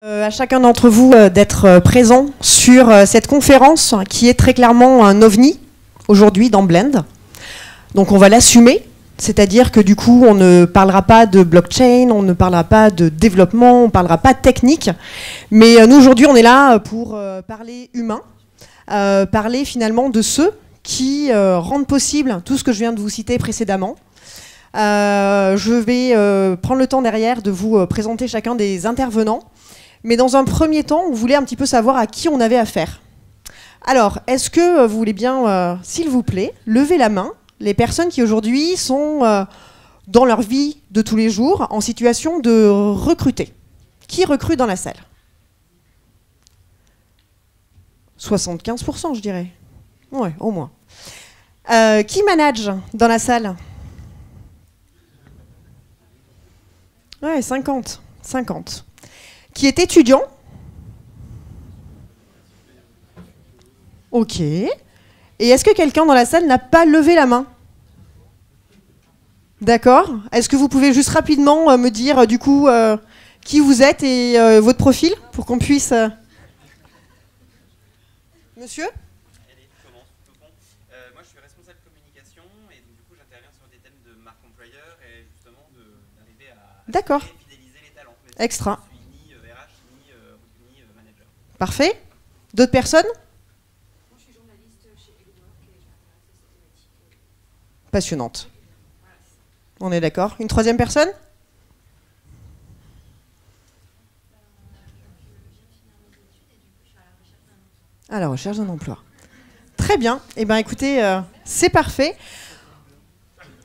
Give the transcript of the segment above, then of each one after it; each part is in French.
À chacun d'entre vous d'être présent sur cette conférence qui est très clairement un ovni aujourd'hui dans Blend. Donc on va l'assumer, c'est-à-dire que du coup on ne parlera pas de blockchain, on ne parlera pas de développement, on ne parlera pas de technique, mais nous aujourd'hui on est là pour parler humain, parler finalement de ceux qui rendent possible tout ce que je viens de vous citer précédemment. Je vais prendre le temps derrière de vous présenter chacun des intervenants. Mais dans un premier temps, on voulait un petit peu savoir à qui on avait affaire. Alors, est-ce que vous voulez bien, s'il vous plaît, lever la main, les personnes qui aujourd'hui sont dans leur vie de tous les jours en situation de recruter? Qui recrute dans la salle? 75%, je dirais. Ouais, au moins. Qui manage dans la salle? Ouais, 50. Qui est étudiant? Ok. Et est-ce que quelqu'un dans la salle n'a pas levé la main? D'accord. Est-ce que vous pouvez juste rapidement me dire du coup qui vous êtes et votre profil pour qu'on puisse... Monsieur? Allez, je commence. Moi, je suis responsable communication et donc, du coup, j'interviens sur des thèmes de marque employeur et justement d'arriver à fidéliser les talents. Mais extra. Je suis ni RH ni manager. Parfait. D'autres personnes? Moi, je suis journaliste chez Elowork et j'intéresse à ces thématiques. Passionnante. On est d'accord. Une troisième personne? À la recherche d'un emploi. Très bien. Eh bien, écoutez, c'est parfait.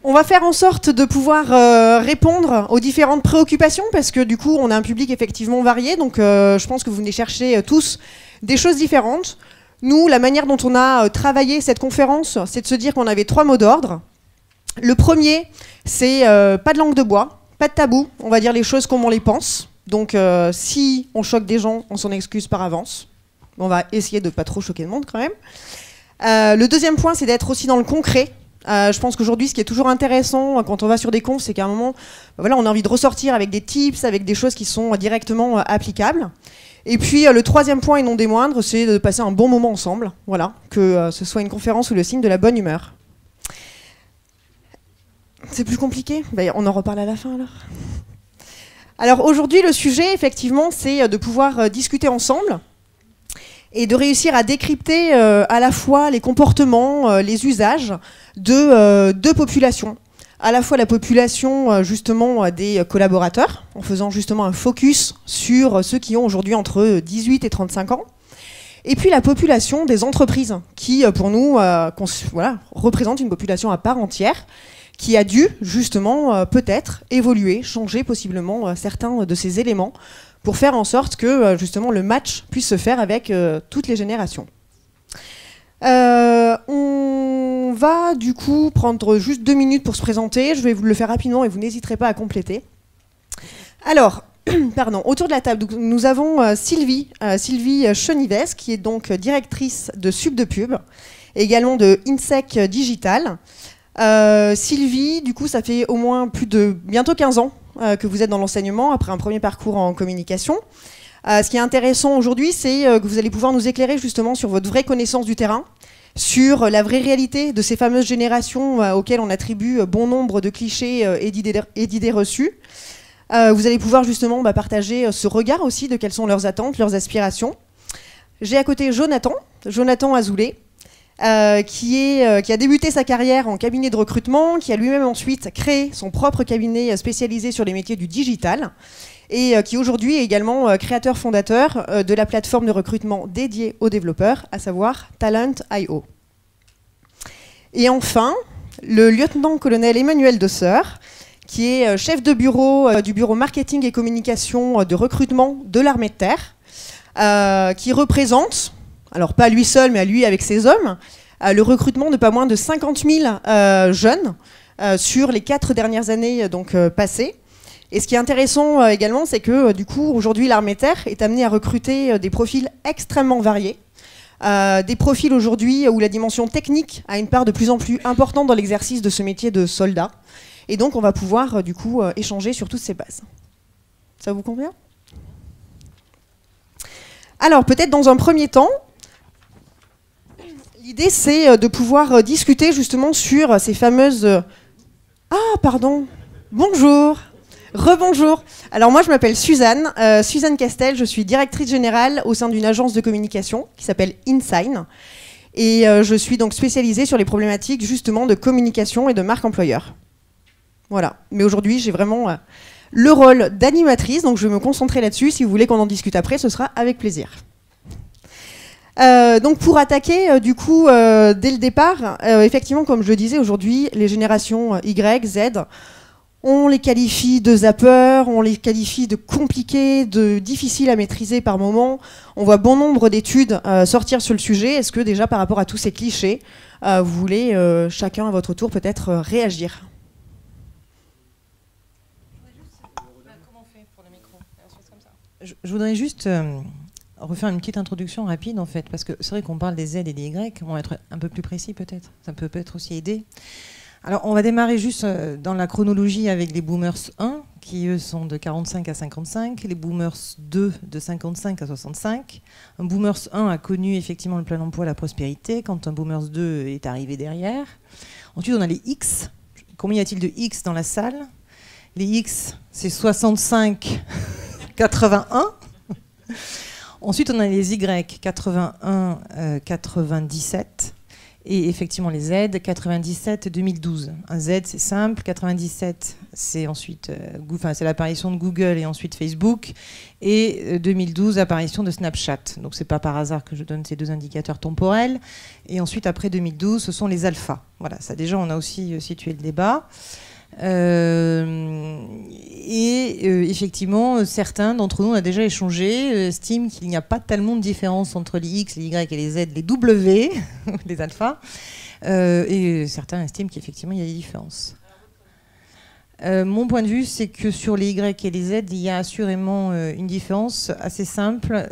On va faire en sorte de pouvoir répondre aux différentes préoccupations parce que du coup, on a un public effectivement varié. Donc, je pense que vous venez chercher tous des choses différentes. Nous, la manière dont on a travaillé cette conférence, c'est de se dire qu'on avait 3 mots d'ordre. Le premier, c'est pas de langue de bois, pas de tabou. On va dire les choses comme on les pense. Donc, si on choque des gens, on s'en excuse par avance. On va essayer de ne pas trop choquer le monde quand même. Le deuxième point, c'est d'être aussi dans le concret. Je pense qu'aujourd'hui, ce qui est toujours intéressant quand on va sur des confs, c'est qu'à un moment, voilà, on a envie de ressortir avec des tips, avec des choses qui sont directement applicables. Et puis, le troisième point, et non des moindres, c'est de passer un bon moment ensemble. Voilà, que ce soit une conférence ou le signe de la bonne humeur. C'est plus compliqué? Ben, on en reparle à la fin alors. Alors aujourd'hui, le sujet, effectivement, c'est de pouvoir discuter ensemble et de réussir à décrypter à la fois les comportements, les usages de deux populations. À la fois la population justement des collaborateurs, en faisant justement un focus sur ceux qui ont aujourd'hui entre 18 et 35 ans, et puis la population des entreprises, qui pour nous voilà, représente une population à part entière, qui a dû justement peut-être évoluer, changer possiblement certains de ces éléments pour faire en sorte que justement le match puisse se faire avec toutes les générations. On va du coup prendre juste 2 minutes pour se présenter. Je vais vous le faire rapidement et vous n'hésiterez pas à compléter. Alors, pardon, autour de la table, nous avons Sylvie Chenives, qui est donc directrice de Subdepub, et également de INSEC Digital. Sylvie, du coup, ça fait au moins bientôt 15 ans que vous êtes dans l'enseignement, après un premier parcours en communication. Ce qui est intéressant aujourd'hui, c'est que vous allez pouvoir nous éclairer justement sur votre vraie connaissance du terrain, sur la vraie réalité de ces fameuses générations auxquelles on attribue bon nombre de clichés et d'idées reçues. Vous allez pouvoir justement partager ce regard aussi de quelles sont leurs attentes, leurs aspirations. J'ai à côté Jonathan Azoulay, qui a débuté sa carrière en cabinet de recrutement, qui a lui-même ensuite créé son propre cabinet spécialisé sur les métiers du digital et qui aujourd'hui est également créateur-fondateur de la plateforme de recrutement dédiée aux développeurs, à savoir Talent.io. Et enfin, le lieutenant-colonel Emmanuel Desseur, qui est chef de bureau du bureau marketing et communication de recrutement de l'armée de terre, qui représente, alors pas lui seul, mais à lui avec ses hommes, le recrutement de pas moins de 50 000 jeunes sur les 4 dernières années passées. Et ce qui est intéressant également, c'est que du coup, aujourd'hui, l'armée de terre est amenée à recruter des profils extrêmement variés. Des profils aujourd'hui où la dimension technique a une part de plus en plus importante dans l'exercice de ce métier de soldat. Et donc, on va pouvoir du coup échanger sur toutes ces bases. Ça vous convient ? Alors, peut-être dans un premier temps, l'idée c'est de pouvoir discuter justement sur ces fameuses... Ah, pardon. Bonjour. Rebonjour. Alors moi je m'appelle Suzanne, Suzanne Castel, je suis directrice générale au sein d'une agence de communication qui s'appelle InSign. Et je suis donc spécialisée sur les problématiques justement de communication et de marque employeur. Voilà. Mais aujourd'hui j'ai vraiment le rôle d'animatrice, donc je vais me concentrer là-dessus. Si vous voulez qu'on en discute après, ce sera avec plaisir. Donc pour attaquer du coup dès le départ, effectivement comme je le disais aujourd'hui, les générations Y, Z, on les qualifie de zappeurs, on les qualifie de compliqués, de difficiles à maîtriser par moments. On voit bon nombre d'études sortir sur le sujet. Est-ce que déjà par rapport à tous ces clichés, vous voulez chacun à votre tour peut-être réagir? Comment on fait pour le micro? Je voudrais juste refaire une petite introduction rapide en fait, parce que c'est vrai qu'on parle des Z et des Y, on va être un peu plus précis peut-être, ça peut peut-être aussi aider. Alors on va démarrer juste dans la chronologie avec les boomers 1, qui eux sont de 45 à 55, les boomers 2 de 55 à 65. Un boomers 1 a connu effectivement le plein emploi, la prospérité, quand un boomers 2 est arrivé derrière. Ensuite on a les X. Combien y a-t-il de X dans la salle? Les X, c'est 65, 81. Ensuite, on a les Y, 81, 97. Et effectivement, les Z, 97, 2012. Un Z, c'est simple. 97, c'est ensuite c'est l'apparition de Google et ensuite Facebook. Et 2012, apparition de Snapchat. Donc, c'est pas par hasard que je donne ces deux indicateurs temporels. Et ensuite, après 2012, ce sont les alphas. Voilà, ça déjà, on a aussi situé le débat. Effectivement, certains d'entre nous, on a déjà échangé, estiment qu'il n'y a pas tellement de différence entre les X, les Y et les Z, les W, les alphas, et certains estiment qu'effectivement il y a des différences. Mon point de vue, c'est que sur les Y et les Z, il y a assurément une différence assez simple.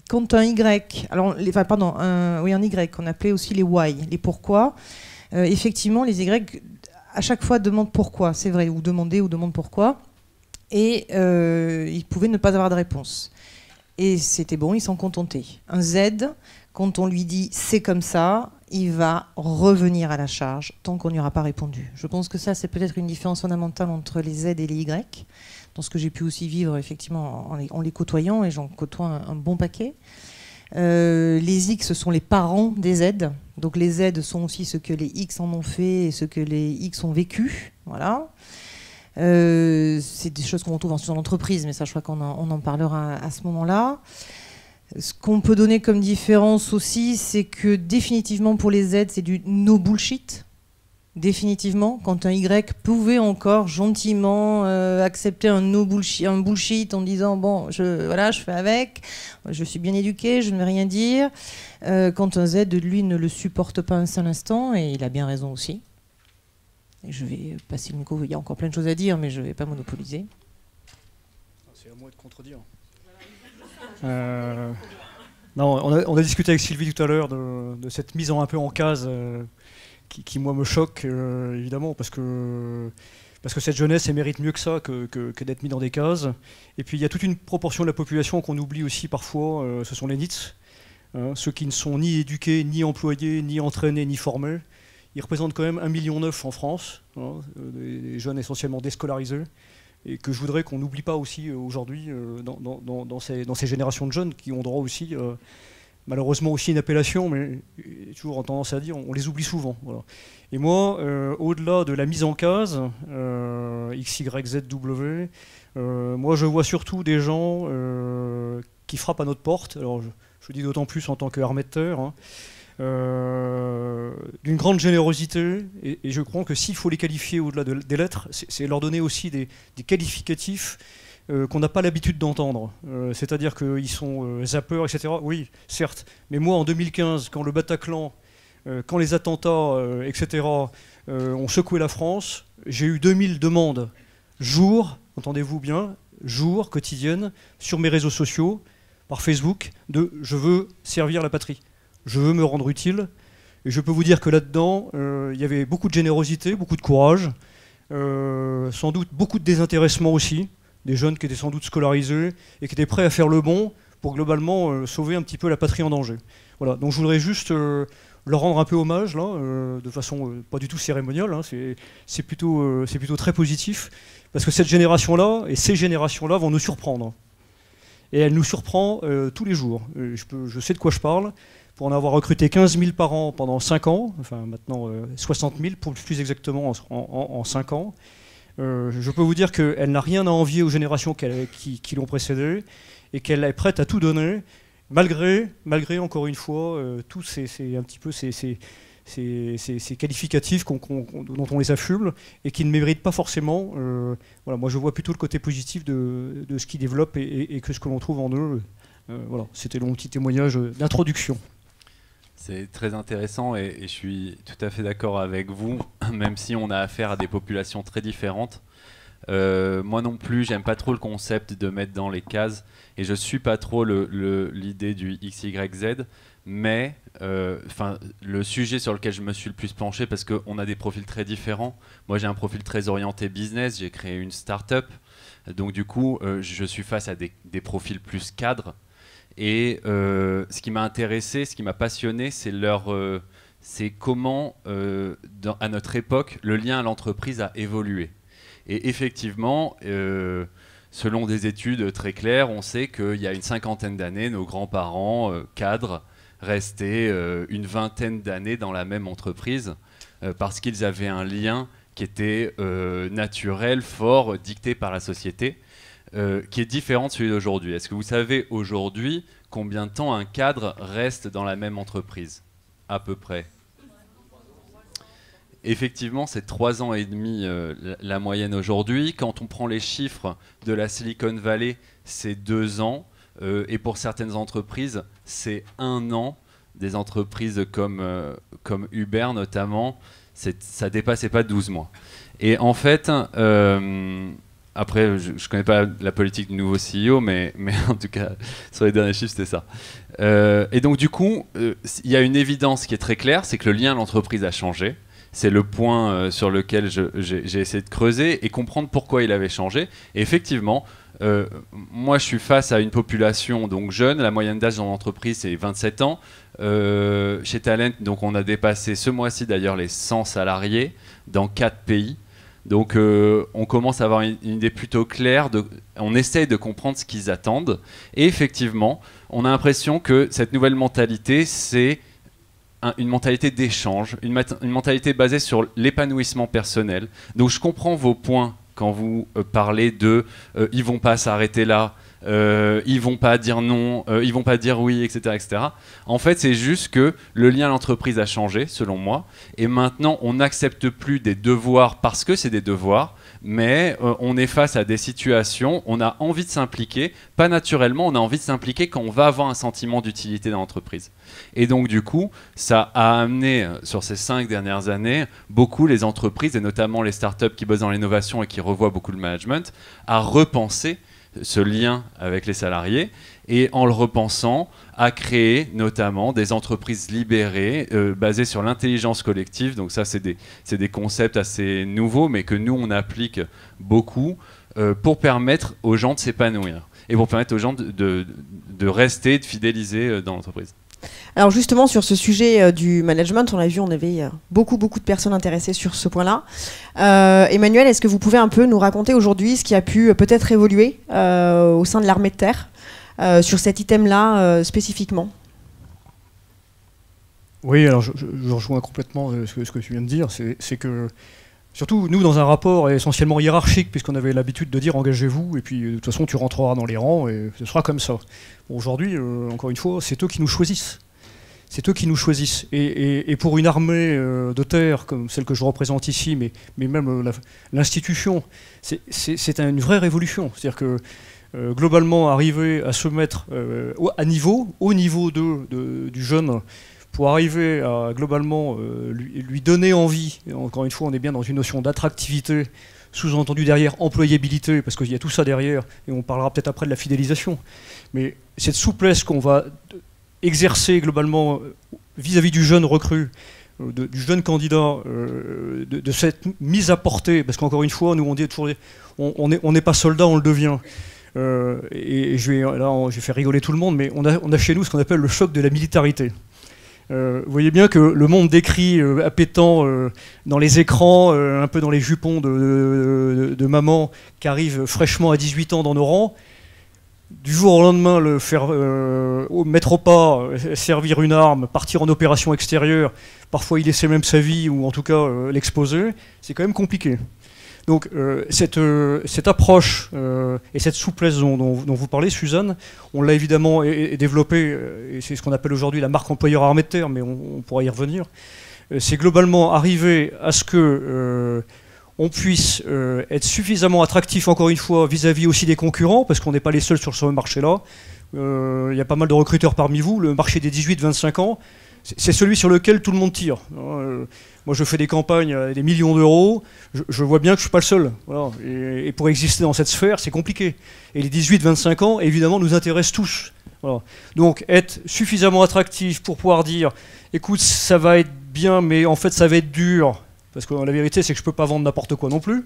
Quand un Y, alors, un Y, qu'on appelait aussi les Y, les pourquoi, effectivement, les Y à chaque fois demandent pourquoi, c'est vrai, ou demandent pourquoi, et ils pouvaient ne pas avoir de réponse. Et c'était bon, ils s'en contentaient. Un Z, quand on lui dit c'est comme ça, il va revenir à la charge tant qu'on n'y aura pas répondu. Je pense que ça, c'est peut-être une différence fondamentale entre les Z et les Y, dans ce que j'ai pu aussi vivre effectivement en les côtoyant, et j'en côtoie un bon paquet. Les X sont les parents des Z, donc les Z sont aussi ce que les X en ont fait et ce que les X ont vécu. Voilà. C'est des choses qu'on retrouve ensuite dans l'entreprise, mais ça je crois qu'on en parlera à ce moment-là. Ce qu'on peut donner comme différence aussi, c'est que définitivement pour les Z, c'est du no bullshit. Définitivement, quand un Y pouvait encore gentiment accepter un bullshit en disant bon, je fais avec, je suis bien éduqué, je ne vais rien dire. Quand un Z, lui, ne le supporte pas un seul instant, et il a bien raison aussi. Et je vais passer le micro, il y a encore plein de choses à dire, mais je ne vais pas monopoliser. C'est à moi de contredire. Non, on a discuté avec Sylvie tout à l'heure de cette mise un peu en case qui moi me choque évidemment parce que cette jeunesse elle mérite mieux que ça que d'être mis dans des cases. Et puis il y a toute une proportion de la population qu'on oublie aussi parfois, ce sont les NEETs, hein, ceux qui ne sont ni éduqués, ni employés, ni entraînés, ni formés. Ils représentent quand même 1,9 million en France, hein, des jeunes essentiellement déscolarisés, et que je voudrais qu'on n'oublie pas aussi aujourd'hui dans ces générations de jeunes qui ont droit aussi, malheureusement aussi une appellation, mais toujours tendance à dire, on les oublie souvent. Voilà. Et moi, au-delà de la mise en case, X, Y, Z, W, moi je vois surtout des gens qui frappent à notre porte. Alors je dis d'autant plus en tant qu'armetteur, hein, d'une grande générosité, et je crois que s'il faut les qualifier au-delà des lettres, c'est leur donner aussi des qualificatifs qu'on n'a pas l'habitude d'entendre. C'est-à-dire qu'ils sont zappeurs, etc. Oui, certes, mais moi en 2015, quand le Bataclan, quand les attentats, etc., ont secoué la France, j'ai eu 2000 demandes jour, entendez-vous bien, jour, quotidienne, sur mes réseaux sociaux, par Facebook, de « je veux servir la patrie ». Je veux me rendre utile, et je peux vous dire que là-dedans, il y avait beaucoup de générosité, beaucoup de courage, sans doute beaucoup de désintéressement aussi, des jeunes qui étaient sans doute scolarisés et qui étaient prêts à faire le bon pour globalement sauver un petit peu la patrie en danger. Voilà, donc je voudrais juste leur rendre un peu hommage, là, de façon pas du tout cérémoniale, hein, c'est plutôt très positif, parce que cette génération-là et ces générations-là vont nous surprendre. Et elle nous surprend tous les jours. Je sais de quoi je parle. Pour en avoir recruté 15 000 par an pendant 5 ans, enfin maintenant 60 000 pour plus exactement en 5 ans, je peux vous dire qu'elle n'a rien à envier aux générations qui l'ont précédée et qu'elle est prête à tout donner, malgré encore une fois, tous ces qualificatifs dont on les affuble et qui ne méritent pas forcément. Voilà, moi je vois plutôt le côté positif de ce qu'ils développent et que ce que l'on trouve en eux. Voilà, c'était mon petit témoignage d'introduction. C'est très intéressant et je suis tout à fait d'accord avec vous, même si on a affaire à des populations très différentes. Moi non plus, j'aime pas trop le concept de mettre dans les cases et je suis pas trop l'idée du XYZ, mais le sujet sur lequel je me suis le plus penché, parce qu'on a des profils très différents. Moi j'ai un profil très orienté business, j'ai créé une start-up, donc du coup je suis face à des profils plus cadres. Et ce qui m'a intéressé, ce qui m'a passionné, c'est comment, à notre époque, le lien à l'entreprise a évolué. Et effectivement, selon des études très claires, on sait qu'il y a une 50aine d'années, nos grands-parents, cadres, restaient une 20aine d'années dans la même entreprise parce qu'ils avaient un lien qui était naturel, fort, dicté par la société. Qui est différent de celui d'aujourd'hui. Est-ce que vous savez aujourd'hui combien de temps un cadre reste dans la même entreprise? À peu près. Effectivement, c'est 3 ans et demi la moyenne aujourd'hui. Quand on prend les chiffres de la Silicon Valley, c'est 2 ans. Et pour certaines entreprises, c'est 1 an. Des entreprises comme Uber notamment, ça ne dépassait pas 12 mois. Et en fait... après, je ne connais pas la politique du nouveau CEO, mais en tout cas, sur les derniers chiffres, c'était ça. Et donc, du coup, il y a une évidence qui est très claire, c'est que le lien à l'entreprise a changé. C'est le point sur lequel j'ai essayé de creuser et comprendre pourquoi il avait changé. Et effectivement, moi, je suis face à une population donc jeune. La moyenne d'âge dans l'entreprise, c'est 27 ans. Chez Talent, donc, on a dépassé ce mois-ci, d'ailleurs, les 100 salariés dans 4 pays. Donc on commence à avoir une idée plutôt claire, on essaye de comprendre ce qu'ils attendent. Et effectivement, on a l'impression que cette nouvelle mentalité, c'est une mentalité d'échange, une mentalité basée sur l'épanouissement personnel. Donc je comprends vos points quand vous parlez de « ils vont pas s'arrêter là ». Ils vont pas dire non, ils vont pas dire oui, etc., etc. En fait, c'est juste que le lien à l'entreprise a changé, selon moi, et maintenant, on n'accepte plus des devoirs parce que c'est des devoirs, mais on est face à des situations, on a envie de s'impliquer, pas naturellement, on a envie de s'impliquer quand on va avoir un sentiment d'utilité dans l'entreprise. Et donc, du coup, ça a amené, sur ces 5 dernières années, beaucoup les entreprises, et notamment les startups qui bossent dans l'innovation et qui revoient beaucoup le management, à repenser ce lien avec les salariés et en le repensant à créer notamment des entreprises libérées basées sur l'intelligence collective. Donc ça c'est des concepts assez nouveaux mais que nous on applique beaucoup pour permettre aux gens de s'épanouir et pour permettre aux gens de rester, de fidéliser dans l'entreprise. Alors justement sur ce sujet du management, on l'a vu, on avait beaucoup de personnes intéressées sur ce point-là. Emmanuel, est-ce que vous pouvez un peu nous raconter aujourd'hui ce qui a pu peut-être évoluer au sein de l'armée de terre sur cet item-là spécifiquement? Oui, alors je rejoins complètement ce que tu viens de dire, c'est que surtout nous dans un rapport essentiellement hiérarchique, puisqu'on avait l'habitude de dire engagez-vous et puis de toute façon tu rentreras dans les rangs et ce sera comme ça. Bon, aujourd'hui, encore une fois, c'est eux qui nous choisissent. C'est eux qui nous choisissent. Et pour une armée de terre comme celle que je représente ici, mais même l'institution, c'est une vraie révolution. C'est-à-dire que globalement, arriver à se mettre au niveau du jeune, pour arriver à globalement lui donner envie, et encore une fois on est bien dans une notion d'attractivité, sous-entendu derrière employabilité, parce qu'il y a tout ça derrière, et on parlera peut-être après de la fidélisation, mais cette souplesse qu'on va exercer globalement vis-à-vis du jeune recrue, du jeune candidat, de cette mise à portée, parce qu'encore une fois, nous on dit toujours, on n'est pas soldat, on le devient. Et je vais faire rigoler tout le monde, mais on a chez nous ce qu'on appelle le choc de la militarité. Vous voyez bien que le monde décrit appétant dans les écrans, un peu dans les jupons de maman qui arrive fraîchement à 18 ans dans nos rangs, du jour au lendemain le faire mettre au pas, servir une arme, partir en opération extérieure, parfois y laisser même sa vie ou en tout cas l'exposer, c'est quand même compliqué. Donc cette approche et cette souplesse dont vous parlez, Suzanne, on l'a évidemment développée, et c'est ce qu'on appelle aujourd'hui la marque employeur armée de terre, mais on pourra y revenir. C'est globalement arriver à ce que on puisse être suffisamment attractif, encore une fois, vis-à-vis aussi des concurrents, parce qu'on n'est pas les seuls sur ce marché-là. Il y a pas mal de recruteurs parmi vous. Le marché des 18-25 ans, c'est celui sur lequel tout le monde tire. Moi, je fais des campagnes à des millions d'euros. Je vois bien que je ne suis pas le seul. Voilà. Et pour exister dans cette sphère, c'est compliqué. Et les 18-25 ans, évidemment, nous intéressent tous. Voilà. Donc, être suffisamment attractif pour pouvoir dire « Écoute, ça va être bien, mais en fait, ça va être dur. » Parce que la vérité, c'est que je ne peux pas vendre n'importe quoi non plus.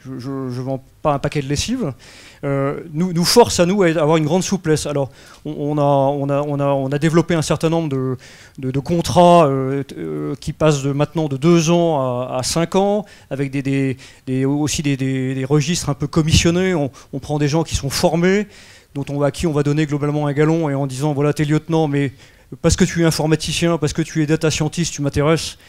Je ne vends pas un paquet de lessive. Nous force à nous à avoir une grande souplesse. Alors, on a développé un certain nombre de contrats qui passent maintenant de 2 ans à 5 ans, avec aussi des registres un peu commissionnés. On prend des gens qui sont formés, à qui on va donner globalement un galon, et en disant, voilà, t'es lieutenant, mais parce que tu es informaticien, parce que tu es data scientist, tu m'intéresses,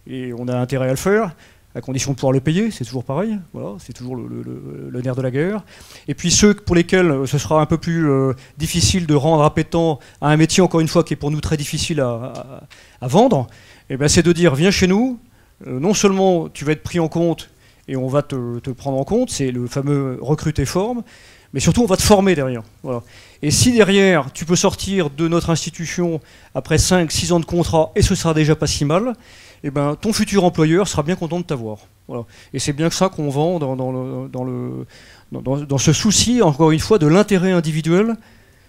et on a intérêt à le faire, à condition de pouvoir le payer, c'est toujours pareil, voilà, c'est toujours le nerf de la guerre. Et puis ceux pour lesquels ce sera un peu plus difficile de rendre appétant à un métier, encore une fois, qui est pour nous très difficile à vendre, et ben c'est de dire, viens chez nous, non seulement tu vas être pris en compte, et on va te prendre en compte, c'est le fameux recrute et forme, mais surtout on va te former derrière. Voilà. Et si derrière tu peux sortir de notre institution après 5-6 ans de contrat, et ce sera déjà pas si mal, eh ben, ton futur employeur sera bien content de t'avoir. Voilà. Et c'est bien que ça qu'on vend dans ce souci, encore une fois, de l'intérêt individuel,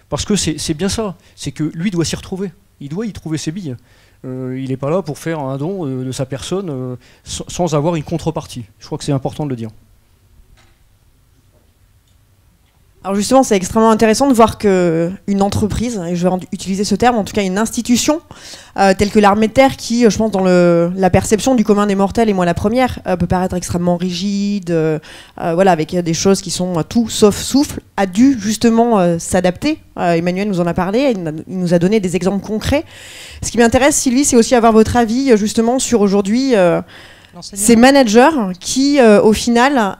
parce que c'est bien ça, c'est que lui doit s'y retrouver, il doit y trouver ses billes. Il n'est pas là pour faire un don de sa personne sans avoir une contrepartie. Je crois que c'est important de le dire. Alors justement, c'est extrêmement intéressant de voir qu'une entreprise, et je vais utiliser ce terme, en tout cas une institution, telle que l'armée de terre, qui, je pense, dans la perception du commun des mortels, et moi la première, peut paraître extrêmement rigide, voilà, avec des choses qui sont tout sauf souffles, a dû justement s'adapter. Emmanuel nous en a parlé, il nous a donné des exemples concrets. Ce qui m'intéresse, Sylvie, c'est aussi avoir votre avis justement sur aujourd'hui... ces managers qui, au final,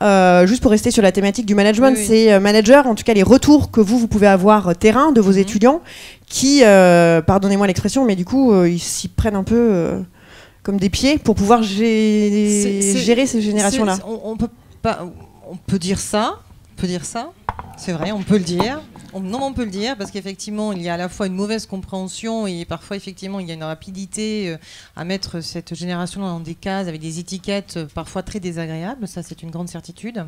juste pour rester sur la thématique du management, oui. Ces managers, en tout cas les retours que vous pouvez avoir terrain de vos étudiants, qui, pardonnez-moi l'expression, mais du coup, ils s'y prennent un peu comme des pieds pour pouvoir gérer ces générations-là. On peut dire ça, c'est vrai, on peut le dire. Non, on peut le dire, parce qu'effectivement, il y a à la fois une mauvaise compréhension et parfois, effectivement, il y a une rapidité à mettre cette génération dans des cases avec des étiquettes parfois très désagréables. Ça, c'est une grande certitude.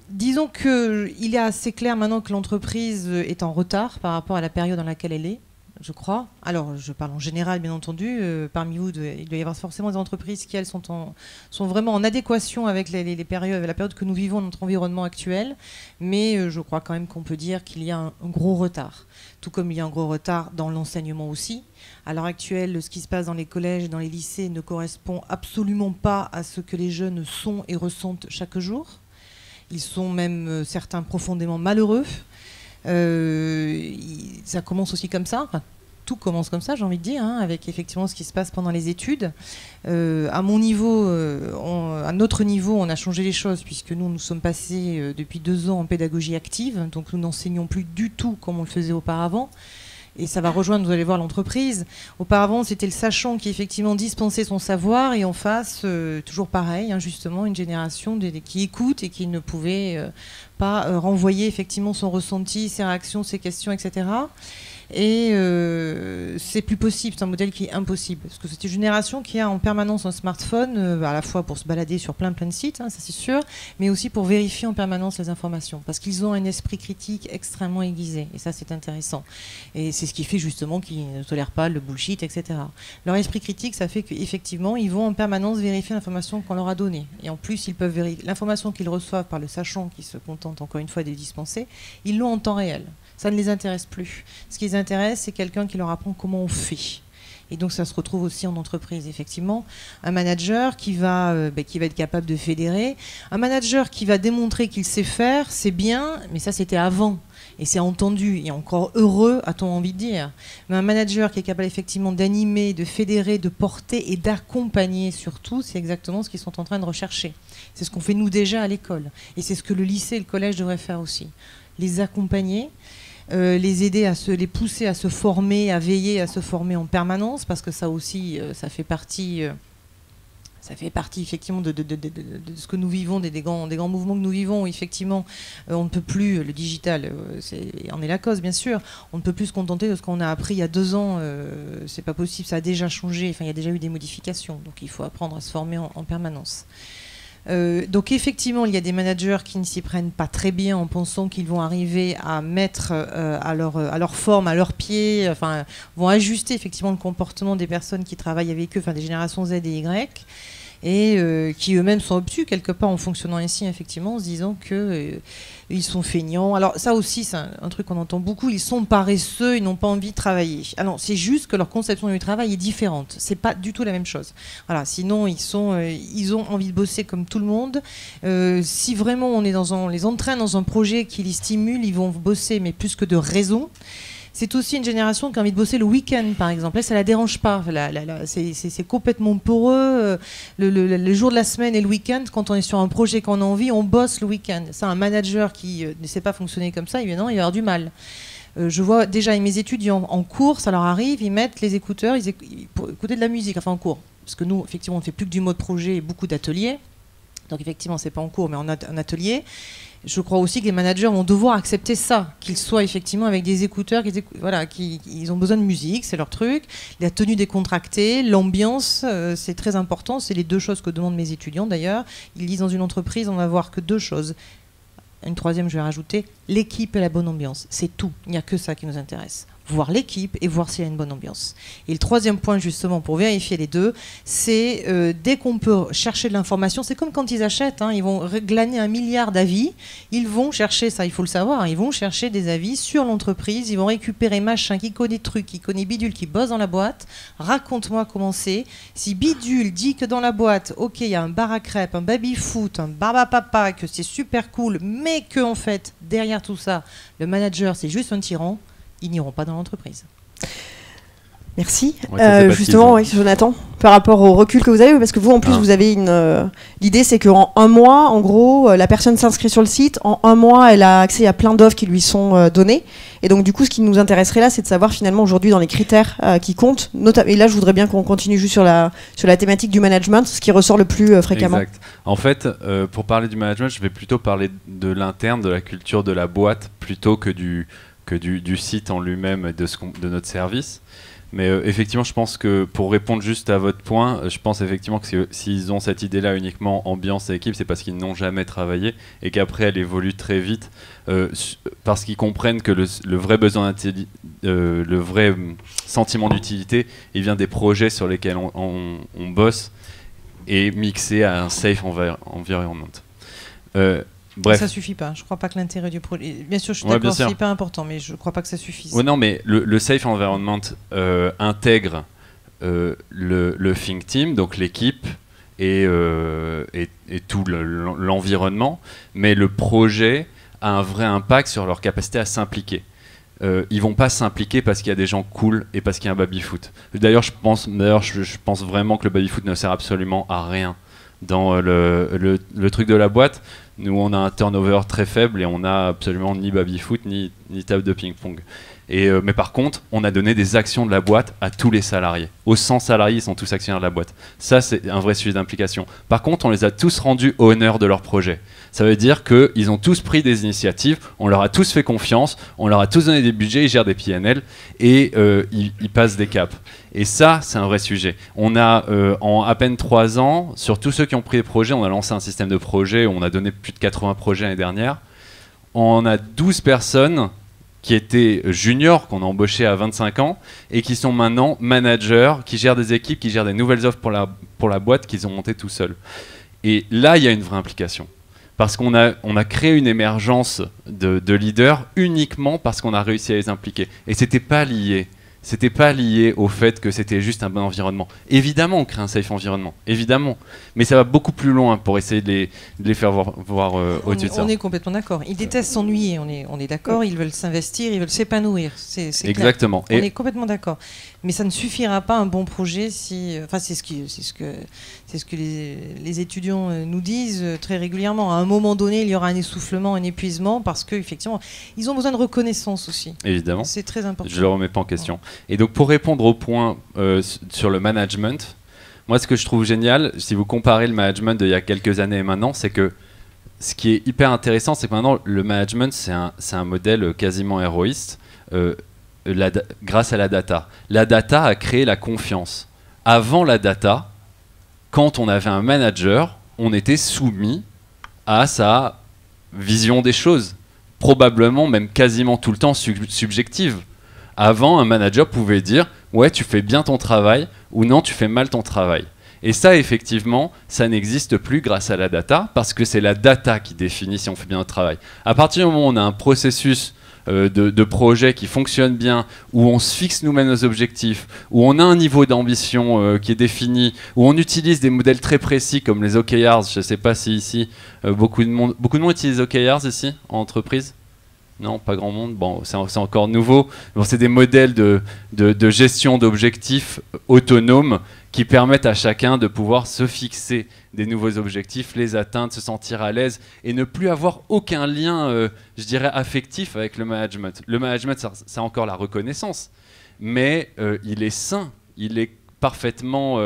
Disons qu'il est assez clair maintenant que l'entreprise est en retard par rapport à la période dans laquelle elle est, je crois. Alors, je parle en général, bien entendu. Parmi vous, il doit y avoir forcément des entreprises qui, elles, sont vraiment en adéquation avec la période que nous vivons dans notre environnement actuel. Mais je crois quand même qu'on peut dire qu'il y a un gros retard. Tout comme il y a un gros retard dans l'enseignement aussi. À l'heure actuelle, ce qui se passe dans les collèges et dans les lycées ne correspond absolument pas à ce que les jeunes sont et ressentent chaque jour. Ils sont même, certains, profondément malheureux. Ça commence aussi comme ça, enfin, tout commence comme ça, j'ai envie de dire, hein, avec effectivement ce qui se passe pendant les études. À mon niveau, à notre niveau, on a changé les choses, puisque nous sommes passés depuis 2 ans en pédagogie active, donc nous n'enseignons plus du tout comme on le faisait auparavant. Et ça va rejoindre, vous allez voir, l'entreprise. Auparavant, c'était le sachant qui effectivement dispensait son savoir, et en face, toujours pareil, hein, justement, une génération qui écoute et qui ne pouvait pas renvoyer effectivement son ressenti, ses réactions, ses questions, etc. Et c'est plus possible, c'est un modèle qui est impossible. Parce que c'est une génération qui a en permanence un smartphone, à la fois pour se balader sur plein de sites, hein, ça c'est sûr, mais aussi pour vérifier en permanence les informations. Parce qu'ils ont un esprit critique extrêmement aiguisé. Et ça c'est intéressant. Et c'est ce qui fait justement qu'ils ne tolèrent pas le bullshit, etc. Leur esprit critique, ça fait qu'effectivement, ils vont en permanence vérifier l'information qu'on leur a donnée. Et en plus, ils peuvent vérifier l'information qu'ils reçoivent par le sachant qui se contente encore une fois de dispenser, ils l'ont en temps réel. Ça ne les intéresse plus. Ce qui les intéresse, c'est quelqu'un qui leur apprend comment on fait. Et donc ça se retrouve aussi en entreprise, effectivement. Un manager qui va être capable de fédérer. Un manager qui va démontrer qu'il sait faire, c'est bien, mais ça c'était avant. Et c'est entendu, et encore heureux, a-t-on envie de dire. Mais un manager qui est capable effectivement d'animer, de fédérer, de porter et d'accompagner surtout, c'est exactement ce qu'ils sont en train de rechercher. C'est ce qu'on fait nous déjà à l'école. Et c'est ce que le lycée et le collège devraient faire aussi. Les accompagner, les aider les pousser à se former, à veiller à se former en permanence, parce que ça aussi, ça fait partie effectivement de ce que nous vivons, des grands mouvements que nous vivons, où effectivement on ne peut plus, le digital en est la cause bien sûr, on ne peut plus se contenter de ce qu'on a appris il y a 2 ans, c'est pas possible, ça a déjà changé, enfin il y a déjà eu des modifications, donc il faut apprendre à se former en permanence. Donc effectivement, il y a des managers qui ne s'y prennent pas très bien en pensant qu'ils vont arriver à mettre à leur forme, à leurs pieds, enfin, vont ajuster effectivement le comportement des personnes qui travaillent avec eux, enfin des générations Z et Y, et qui eux-mêmes sont obtus quelque part en fonctionnant ainsi, effectivement, en se disant qu'ils sont feignants. Alors ça aussi, c'est un truc qu'on entend beaucoup, ils sont paresseux, ils n'ont pas envie de travailler. Alors c'est juste que leur conception du travail est différente, c'est pas du tout la même chose. Voilà, sinon ils ont envie de bosser comme tout le monde. Si vraiment on les entraîne dans un projet qui les stimule, ils vont bosser, mais plus que de raison. C'est aussi une génération qui a envie de bosser le week-end, par exemple. Là, ça la dérange pas. C'est complètement poreux. Le jour de la semaine et le week-end, quand on est sur un projet qu'on a envie, on bosse le week-end. Ça, un manager qui ne sait pas fonctionner comme ça, évidemment, il va avoir du mal. Je vois déjà mes étudiants en cours, ça leur arrive, ils mettent les écouteurs pour écouter de la musique, enfin en cours. Parce que nous, effectivement, on ne fait plus que du mode projet et beaucoup d'ateliers. Donc effectivement, c'est pas en cours, mais en atelier. Je crois aussi que les managers vont devoir accepter ça, qu'ils soient effectivement avec des écouteurs, qu'ils ont besoin de musique, c'est leur truc. La tenue décontractée, l'ambiance, c'est très important. C'est les 2 choses que demandent mes étudiants d'ailleurs. Ils disent dans une entreprise, on va voir que 2 choses. Une troisième, je vais rajouter, l'équipe et la bonne ambiance. C'est tout. Il n'y a que ça qui nous intéresse. Voir l'équipe et voir s'il y a une bonne ambiance. Et le 3e point, justement, pour vérifier les 2, c'est dès qu'on peut chercher de l'information, c'est comme quand ils achètent, hein, ils vont glaner 1 milliard d'avis, ils vont chercher, ça il faut le savoir, ils vont chercher des avis sur l'entreprise, ils vont récupérer machin qui connaît truc, qui connaît bidule, qui bosse dans la boîte, raconte-moi comment c'est. Si bidule dit que dans la boîte, ok, il y a un bar à crêpes, un baby-foot, un barbapapa, que c'est super cool, mais que en fait, derrière tout ça, le manager, c'est juste un tyran, ils n'iront pas dans l'entreprise. Merci. Justement, oui, Jonathan, par rapport au recul que vous avez, parce que vous, en plus, vous avez l'idée, c'est qu'en 1 mois, en gros, la personne s'inscrit sur le site. En 1 mois, elle a accès à plein d'offres qui lui sont données. Et donc, du coup, ce qui nous intéresserait là, c'est de savoir finalement aujourd'hui dans les critères qui comptent. Et là, je voudrais bien qu'on continue juste sur la thématique du management, ce qui ressort le plus fréquemment. Exact. En fait, pour parler du management, je vais plutôt parler de l'interne, de la culture de la boîte, plutôt que du site en lui-même et de notre service. Mais effectivement, je pense que pour répondre juste à votre point, je pense effectivement que s'ils ont cette idée-là uniquement ambiance et équipe, c'est parce qu'ils n'ont jamais travaillé et qu'après elle évolue très vite parce qu'ils comprennent que le vrai besoin le vrai sentiment d'utilité, il vient des projets sur lesquels on bosse et mixé à un safe environment. Bref. Ça suffit pas. Je crois pas que l'intérêt du projet. Bien sûr, je suis d'accord, c'est hyper important, mais je crois pas que ça suffise. Ouais, non, mais le safe environment intègre le think team, donc l'équipe et tout l'environnement, mais le projet a un vrai impact sur leur capacité à s'impliquer. Ils vont pas s'impliquer parce qu'il y a des gens cool et parce qu'il y a un baby-foot. D'ailleurs, je pense vraiment que le baby-foot ne sert absolument à rien dans le truc de la boîte. Nous, on a un turnover très faible et on n'a absolument ni baby-foot ni table de ping-pong. Mais par contre, on a donné des actions de la boîte à tous les salariés. Aux 100 salariés, ils sont tous actionnaires de la boîte. Ça, c'est un vrai sujet d'implication. Par contre, on les a tous rendus honneurs de leur projet. Ça veut dire qu'ils ont tous pris des initiatives, on leur a tous fait confiance, on leur a tous donné des budgets, ils gèrent des PNL et ils passent des caps. Et ça, c'est un vrai sujet. On a, en à peine 3 ans, sur tous ceux qui ont pris des projets, on a lancé un système de projets où on a donné plus de 80 projets l'année dernière. On a 12 personnes qui étaient juniors, qu'on a embauchés à 25 ans, et qui sont maintenant managers, qui gèrent des équipes, qui gèrent des nouvelles offres pour la boîte qu'ils ont montées tout seuls. Et là, il y a une vraie implication. Parce qu'on a créé une émergence de leaders uniquement parce qu'on a réussi à les impliquer. Et c'était pas lié. C'était pas lié au fait que c'était juste un bon environnement. Évidemment, on crée un safe environnement, évidemment. Mais ça va beaucoup plus loin pour essayer de les faire voir au-dessus de ça. On est complètement d'accord. Ils détestent s'ennuyer, on est d'accord. Ils veulent s'investir, ils veulent s'épanouir. C'est exactement. Clair. On est complètement d'accord. Mais ça ne suffira pas un bon projet si... Enfin, c'est ce que les étudiants nous disent très régulièrement. À un moment donné, il y aura un essoufflement, un épuisement, parce qu'effectivement, ils ont besoin de reconnaissance aussi. Évidemment. C'est très important. Je ne le remets pas en question. Et donc, pour répondre au point sur le management, moi, ce que je trouve génial, si vous comparez le management d'il y a quelques années et maintenant, c'est que ce qui est hyper intéressant, c'est que maintenant, le management, c'est un modèle quasiment héroïste. Grâce à la data. La data a créé la confiance. Avant la data, quand on avait un manager, on était soumis à sa vision des choses, probablement même quasiment tout le temps subjective. Avant, un manager pouvait dire « ouais, tu fais bien ton travail » ou « non, tu fais mal ton travail ». Et ça, effectivement, ça n'existe plus grâce à la data, parce que c'est la data qui définit si on fait bien notre travail. À partir du moment où on a un processus de projet qui fonctionne bien, où on se fixe nous-mêmes nos objectifs, où on a un niveau d'ambition qui est défini, où on utilise des modèles très précis comme les OKRs. Je ne sais pas si ici, beaucoup de monde utilise OKRs ici, en entreprise. Non, pas grand monde. Bon, c'est encore nouveau. Bon, c'est des modèles de gestion d'objectifs autonomes qui permettent à chacun de pouvoir se fixer des nouveaux objectifs, les atteindre, se sentir à l'aise et ne plus avoir aucun lien, je dirais, affectif avec le management. Le management, ça a encore la reconnaissance, mais il est sain, il est parfaitement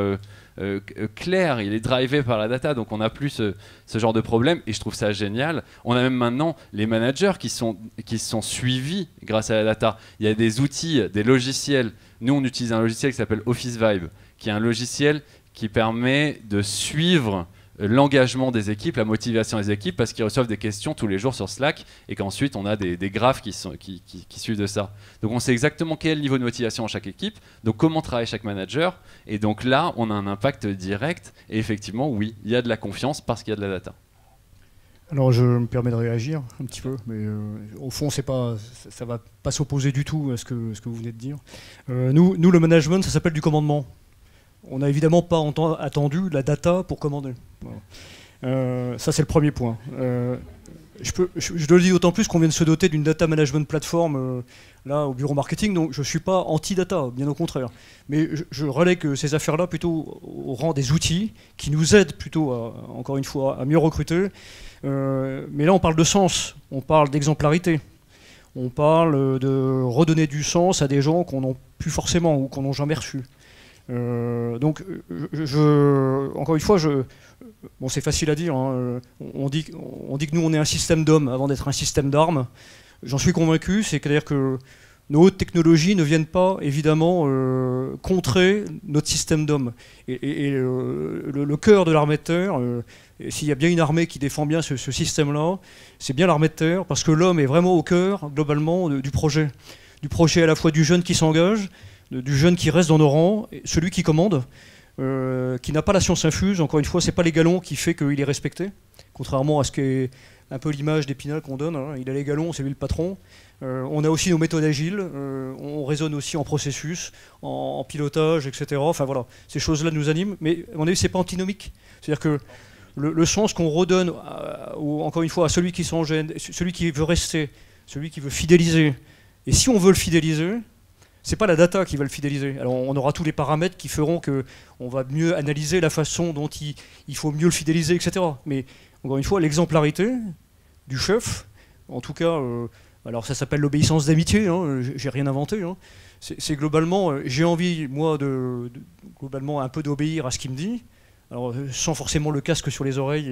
clair, il est drivé par la data, donc on n'a plus ce genre de problème et je trouve ça génial. On a même maintenant les managers qui sont suivis grâce à la data. Il y a des outils, des logiciels. Nous, on utilise un logiciel qui s'appelle Office Vibe, qui est un logiciel qui permet de suivre l'engagement des équipes, la motivation des équipes, parce qu'ils reçoivent des questions tous les jours sur Slack et qu'ensuite on a des graphes qui suivent de ça. Donc on sait exactement quel est le niveau de motivation à chaque équipe, donc comment travaille chaque manager, et donc là on a un impact direct, et effectivement oui, il y a de la confiance parce qu'il y a de la data. Alors je me permets de réagir un petit peu, mais au fond ça ne va pas s'opposer du tout à ce que vous venez de dire. Nous, le management, ça s'appelle du commandement. On n'a évidemment pas attendu la data pour commander. Voilà. Ça, c'est le premier point. Je le dis d'autant plus qu'on vient de se doter d'une data management platform là, au bureau marketing, donc je ne suis pas anti-data, bien au contraire. Mais je relègue ces affaires-là plutôt au rang des outils qui nous aident plutôt, encore une fois, à mieux recruter. Mais là, on parle de sens, on parle d'exemplarité. On parle de redonner du sens à des gens qu'on n'a plus forcément ou qu'on n'a jamais reçu. Donc, encore une fois, bon, c'est facile à dire. Hein, on dit que nous, on est un système d'hommes avant d'être un système d'armes. J'en suis convaincu, c'est-à-dire que nos hautes technologies ne viennent pas, évidemment, contrer notre système d'hommes. Et le cœur de l'armée de terre, s'il y a bien une armée qui défend bien ce système-là, c'est bien l'armée de terre, parce que l'homme est vraiment au cœur, globalement, du projet. Du projet à la fois du jeune qui s'engage, du jeune qui reste dans nos rangs, celui qui commande, qui n'a pas la science infuse. Encore une fois, c'est pas les galons qui fait qu'il est respecté, contrairement à ce qu'est un peu l'image d'Épinal qu'on donne. Hein. Il a les galons, c'est lui le patron. On a aussi nos méthodes agiles, on raisonne aussi en processus, en pilotage, etc. Enfin voilà, ces choses-là nous animent, mais à mon avis, c'est pas antinomique. C'est-à-dire que le sens qu'on redonne, encore une fois, à celui qui s'en gêne, celui qui veut rester, celui qui veut fidéliser, et si on veut le fidéliser, c'est pas la data qui va le fidéliser. Alors on aura tous les paramètres qui feront qu'on va mieux analyser la façon dont il faut mieux le fidéliser, etc. Mais encore une fois, l'exemplarité du chef, en tout cas Alors ça s'appelle l'obéissance d'amitié, hein, j'ai rien inventé. Hein. C'est globalement, j'ai envie, moi, globalement un peu d'obéir à ce qu'il me dit, alors, sans forcément le casque sur les oreilles,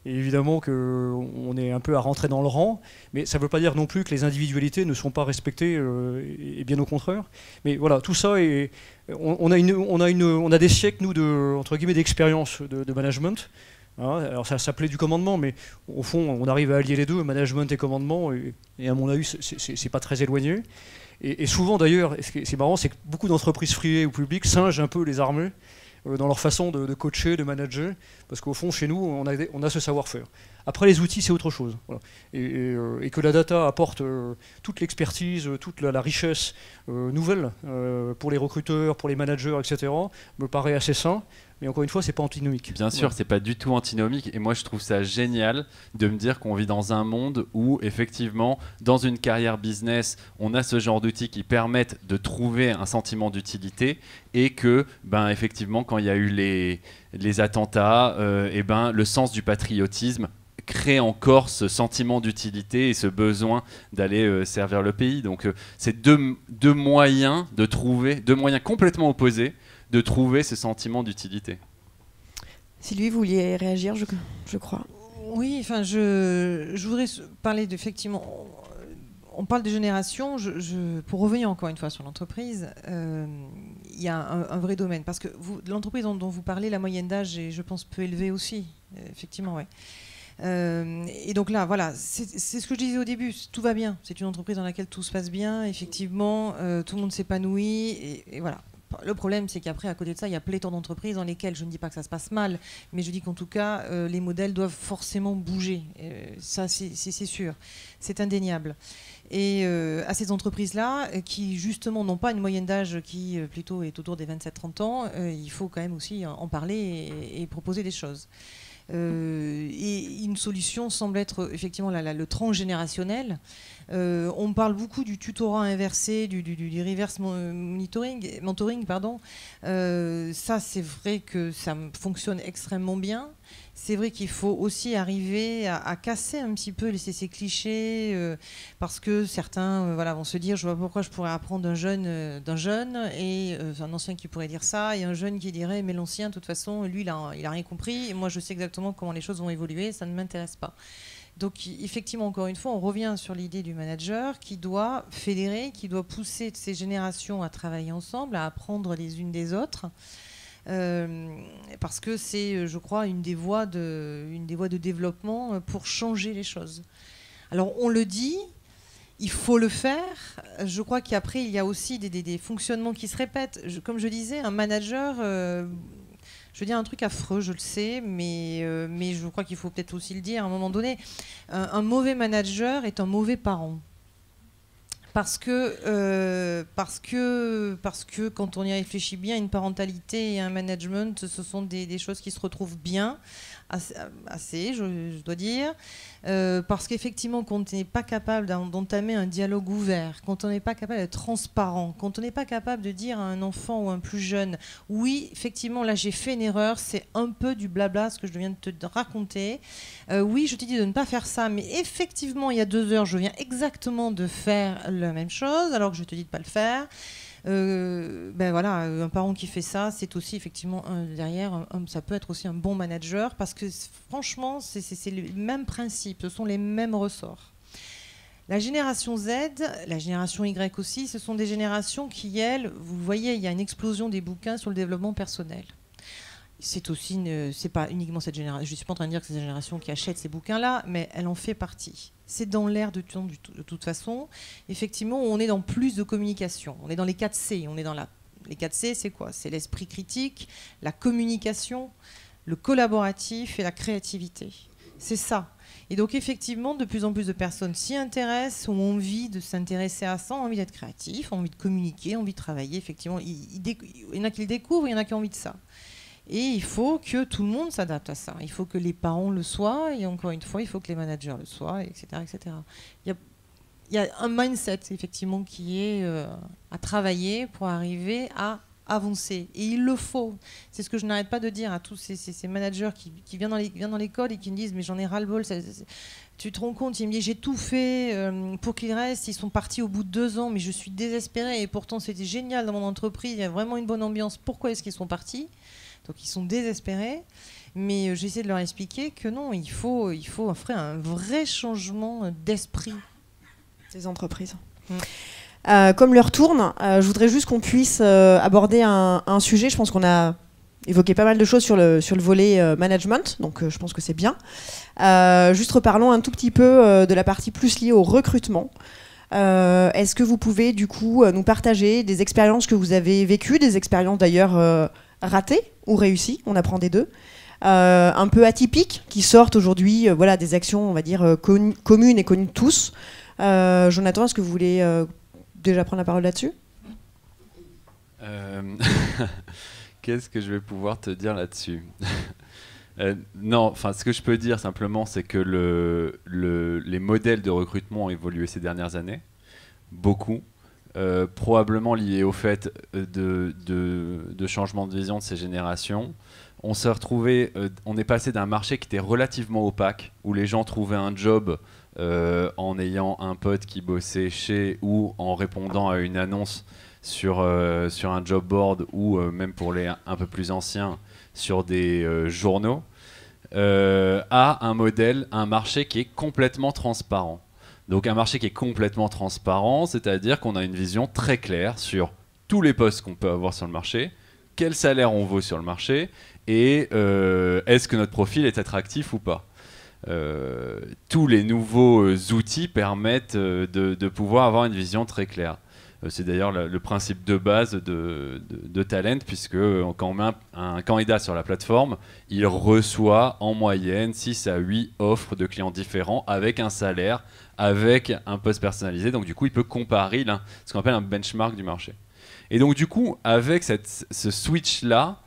et évidemment qu'on est un peu à rentrer dans le rang, mais ça ne veut pas dire non plus que les individualités ne sont pas respectées, et bien au contraire. Mais voilà, tout ça, on a des siècles, nous, entre guillemets, d'expérience de management. Hein, alors ça s'appelait du commandement, mais au fond, on arrive à allier les deux, management et commandement, et à mon avis, c'est pas très éloigné. Et souvent, d'ailleurs, c'est marrant, c'est que beaucoup d'entreprises privées ou publiques singent un peu les armées dans leur façon de coacher, de manager, parce qu'au fond, chez nous, on a ce savoir-faire. Après, les outils, c'est autre chose. Voilà. Et que la data apporte toute l'expertise, toute la richesse nouvelle pour les recruteurs, pour les managers, etc., me paraît assez sain. Mais encore une fois, c'est pas antinomique. Bien sûr, c'est pas du tout antinomique. Et moi, je trouve ça génial de me dire qu'on vit dans un monde où, effectivement, dans une carrière business, on a ce genre d'outils qui permettent de trouver un sentiment d'utilité et que, effectivement, quand il y a eu les attentats, le sens du patriotisme crée encore ce sentiment d'utilité et ce besoin d'aller servir le pays. Donc, c'est deux moyens de trouver, deux moyens complètement opposés de trouver ce sentiment d'utilité. Sylvie, vous vouliez réagir, je crois. Oui, enfin, je voudrais parler d'effectivement. On parle de génération. Pour revenir encore une fois sur l'entreprise, il y a un vrai domaine parce que l'entreprise dont vous parlez, la moyenne d'âge est, je pense, peu élevée aussi. Effectivement, oui. Et donc là, voilà, c'est ce que je disais au début. Tout va bien. C'est une entreprise dans laquelle tout se passe bien. Effectivement, tout le monde s'épanouit et voilà. Le problème, c'est qu'après, à côté de ça, il y a pléthore d'entreprises dans lesquelles, je ne dis pas que ça se passe mal, mais je dis qu'en tout cas, les modèles doivent forcément bouger. Ça, c'est sûr. C'est indéniable. Et à ces entreprises-là, qui justement n'ont pas une moyenne d'âge qui plutôt est autour des 27-30 ans, il faut quand même aussi en parler et proposer des choses. Et une solution semble être effectivement le transgénérationnel. On parle beaucoup du tutorat inversé, du reverse mentoring, pardon. Ça, c'est vrai que ça fonctionne extrêmement bien. C'est vrai qu'il faut aussi arriver à casser un petit peu ces clichés, parce que certains vont se dire, je vois pourquoi je pourrais apprendre d'un jeune, et un ancien qui pourrait dire ça, et un jeune qui dirait, mais l'ancien, de toute façon, lui, il a rien compris, et moi, je sais exactement comment les choses vont évoluer, ça ne m'intéresse pas. Donc, effectivement, encore une fois, on revient sur l'idée du manager qui doit fédérer, qui doit pousser ces générations à travailler ensemble, à apprendre les unes des autres. Parce que c'est, je crois, une des voies de développement pour changer les choses. Alors, on le dit, il faut le faire. Je crois qu'après, il y a aussi des fonctionnements qui se répètent. Comme je disais, un manager... je veux dire un truc affreux, je le sais, mais je crois qu'il faut peut-être aussi le dire à un moment donné. Un mauvais manager est un mauvais parent. Parce que quand on y réfléchit bien, une parentalité et un management, ce sont des choses qui se retrouvent bien, assez, je dois dire. Parce qu'effectivement, quand on n'est pas capable d'entamer un dialogue ouvert, quand on n'est pas capable d'être transparent, quand on n'est pas capable de dire à un enfant ou un plus jeune, oui, effectivement, là j'ai fait une erreur, c'est un peu du blabla ce que je viens de te raconter. Oui, je t'ai dit de ne pas faire ça, mais effectivement, il y a 2 heures, je viens exactement de faire la même chose, alors que je te dis de ne pas le faire. Voilà, un parent qui fait ça, c'est aussi effectivement derrière, ça peut être aussi un bon manager parce que franchement, c'est le même principe, ce sont les mêmes ressorts. La génération Z, la génération Y aussi, ce sont des générations qui, elles, vous voyez, il y a une explosion des bouquins sur le développement personnel. C'est aussi, c'est pas uniquement cette génération. Je ne suis pas en train de dire que c'est cette génération qui achète ces bouquins-là, mais elle en fait partie. C'est dans l'air de toute façon. Effectivement, on est dans plus de communication. On est dans les 4 C. Les 4 C, c'est quoi? C'est l'esprit critique, la communication, le collaboratif et la créativité. C'est ça. Et donc, effectivement, de plus en plus de personnes s'y intéressent, ont envie de s'intéresser à ça, ont envie d'être créatifs, ont envie de communiquer, ont envie de travailler. Effectivement, il y en a qui le découvrent, il y en a qui ont envie de ça. Et il faut que tout le monde s'adapte à ça. Il faut que les parents le soient, et encore une fois, il faut que les managers le soient, etc. etc. Il y a un mindset, effectivement, qui est à travailler pour arriver à avancer. Et il le faut. C'est ce que je n'arrête pas de dire à tous ces managers qui viennent dans l'école et qui me disent mais j'en ai ras-le-bol. Tu te rends compte, ils me disent j'ai tout fait pour qu'ils restent. Ils sont partis au bout de 2 ans, mais je suis désespérée. Et pourtant c'était génial dans mon entreprise. Il y a vraiment une bonne ambiance. Pourquoi est-ce qu'ils sont partis? Donc ils sont désespérés. Mais j'essaie de leur expliquer que non, il faut offrir un vrai changement d'esprit des entreprises. Comme l'heure tourne, je voudrais juste qu'on puisse aborder un sujet. Je pense qu'on a évoqué pas mal de choses sur le volet management, donc je pense que c'est bien. Juste reparlons un tout petit peu de la partie plus liée au recrutement. Est-ce que vous pouvez du coup nous partager des expériences que vous avez vécues, des expériences d'ailleurs ratées ou réussies, on apprend des deux, un peu atypiques, qui sortent aujourd'hui voilà, des actions, on va dire, communes et connues de tous. Jonathan, est-ce que vous voulez déjà prendre la parole là-dessus? Qu'est-ce que je vais pouvoir te dire là-dessus? Non, enfin, ce que je peux dire simplement, c'est que les modèles de recrutement ont évolué ces dernières années, beaucoup, probablement liés au fait de changement de vision de ces générations. On s'est retrouvé, on est passé d'un marché qui était relativement opaque, où les gens trouvaient un job en ayant un pote qui bossait chez ou en répondant à une annonce sur un job board ou même pour les un peu plus anciens sur des journaux, à un marché qui est complètement transparent. Donc un marché qui est complètement transparent, c'est-à-dire qu'on a une vision très claire sur tous les postes qu'on peut avoir sur le marché, quel salaire on vaut sur le marché et est-ce que notre profil est attractif ou pas. Tous les nouveaux outils permettent de pouvoir avoir une vision très claire. C'est d'ailleurs le principe de base de Talent, puisque quand on met un candidat sur la plateforme, il reçoit en moyenne 6 à 8 offres de clients différents avec un salaire, avec un poste personnalisé. Donc du coup, il peut comparer ce qu'on appelle un benchmark du marché. Et donc du coup, avec ce switch-là,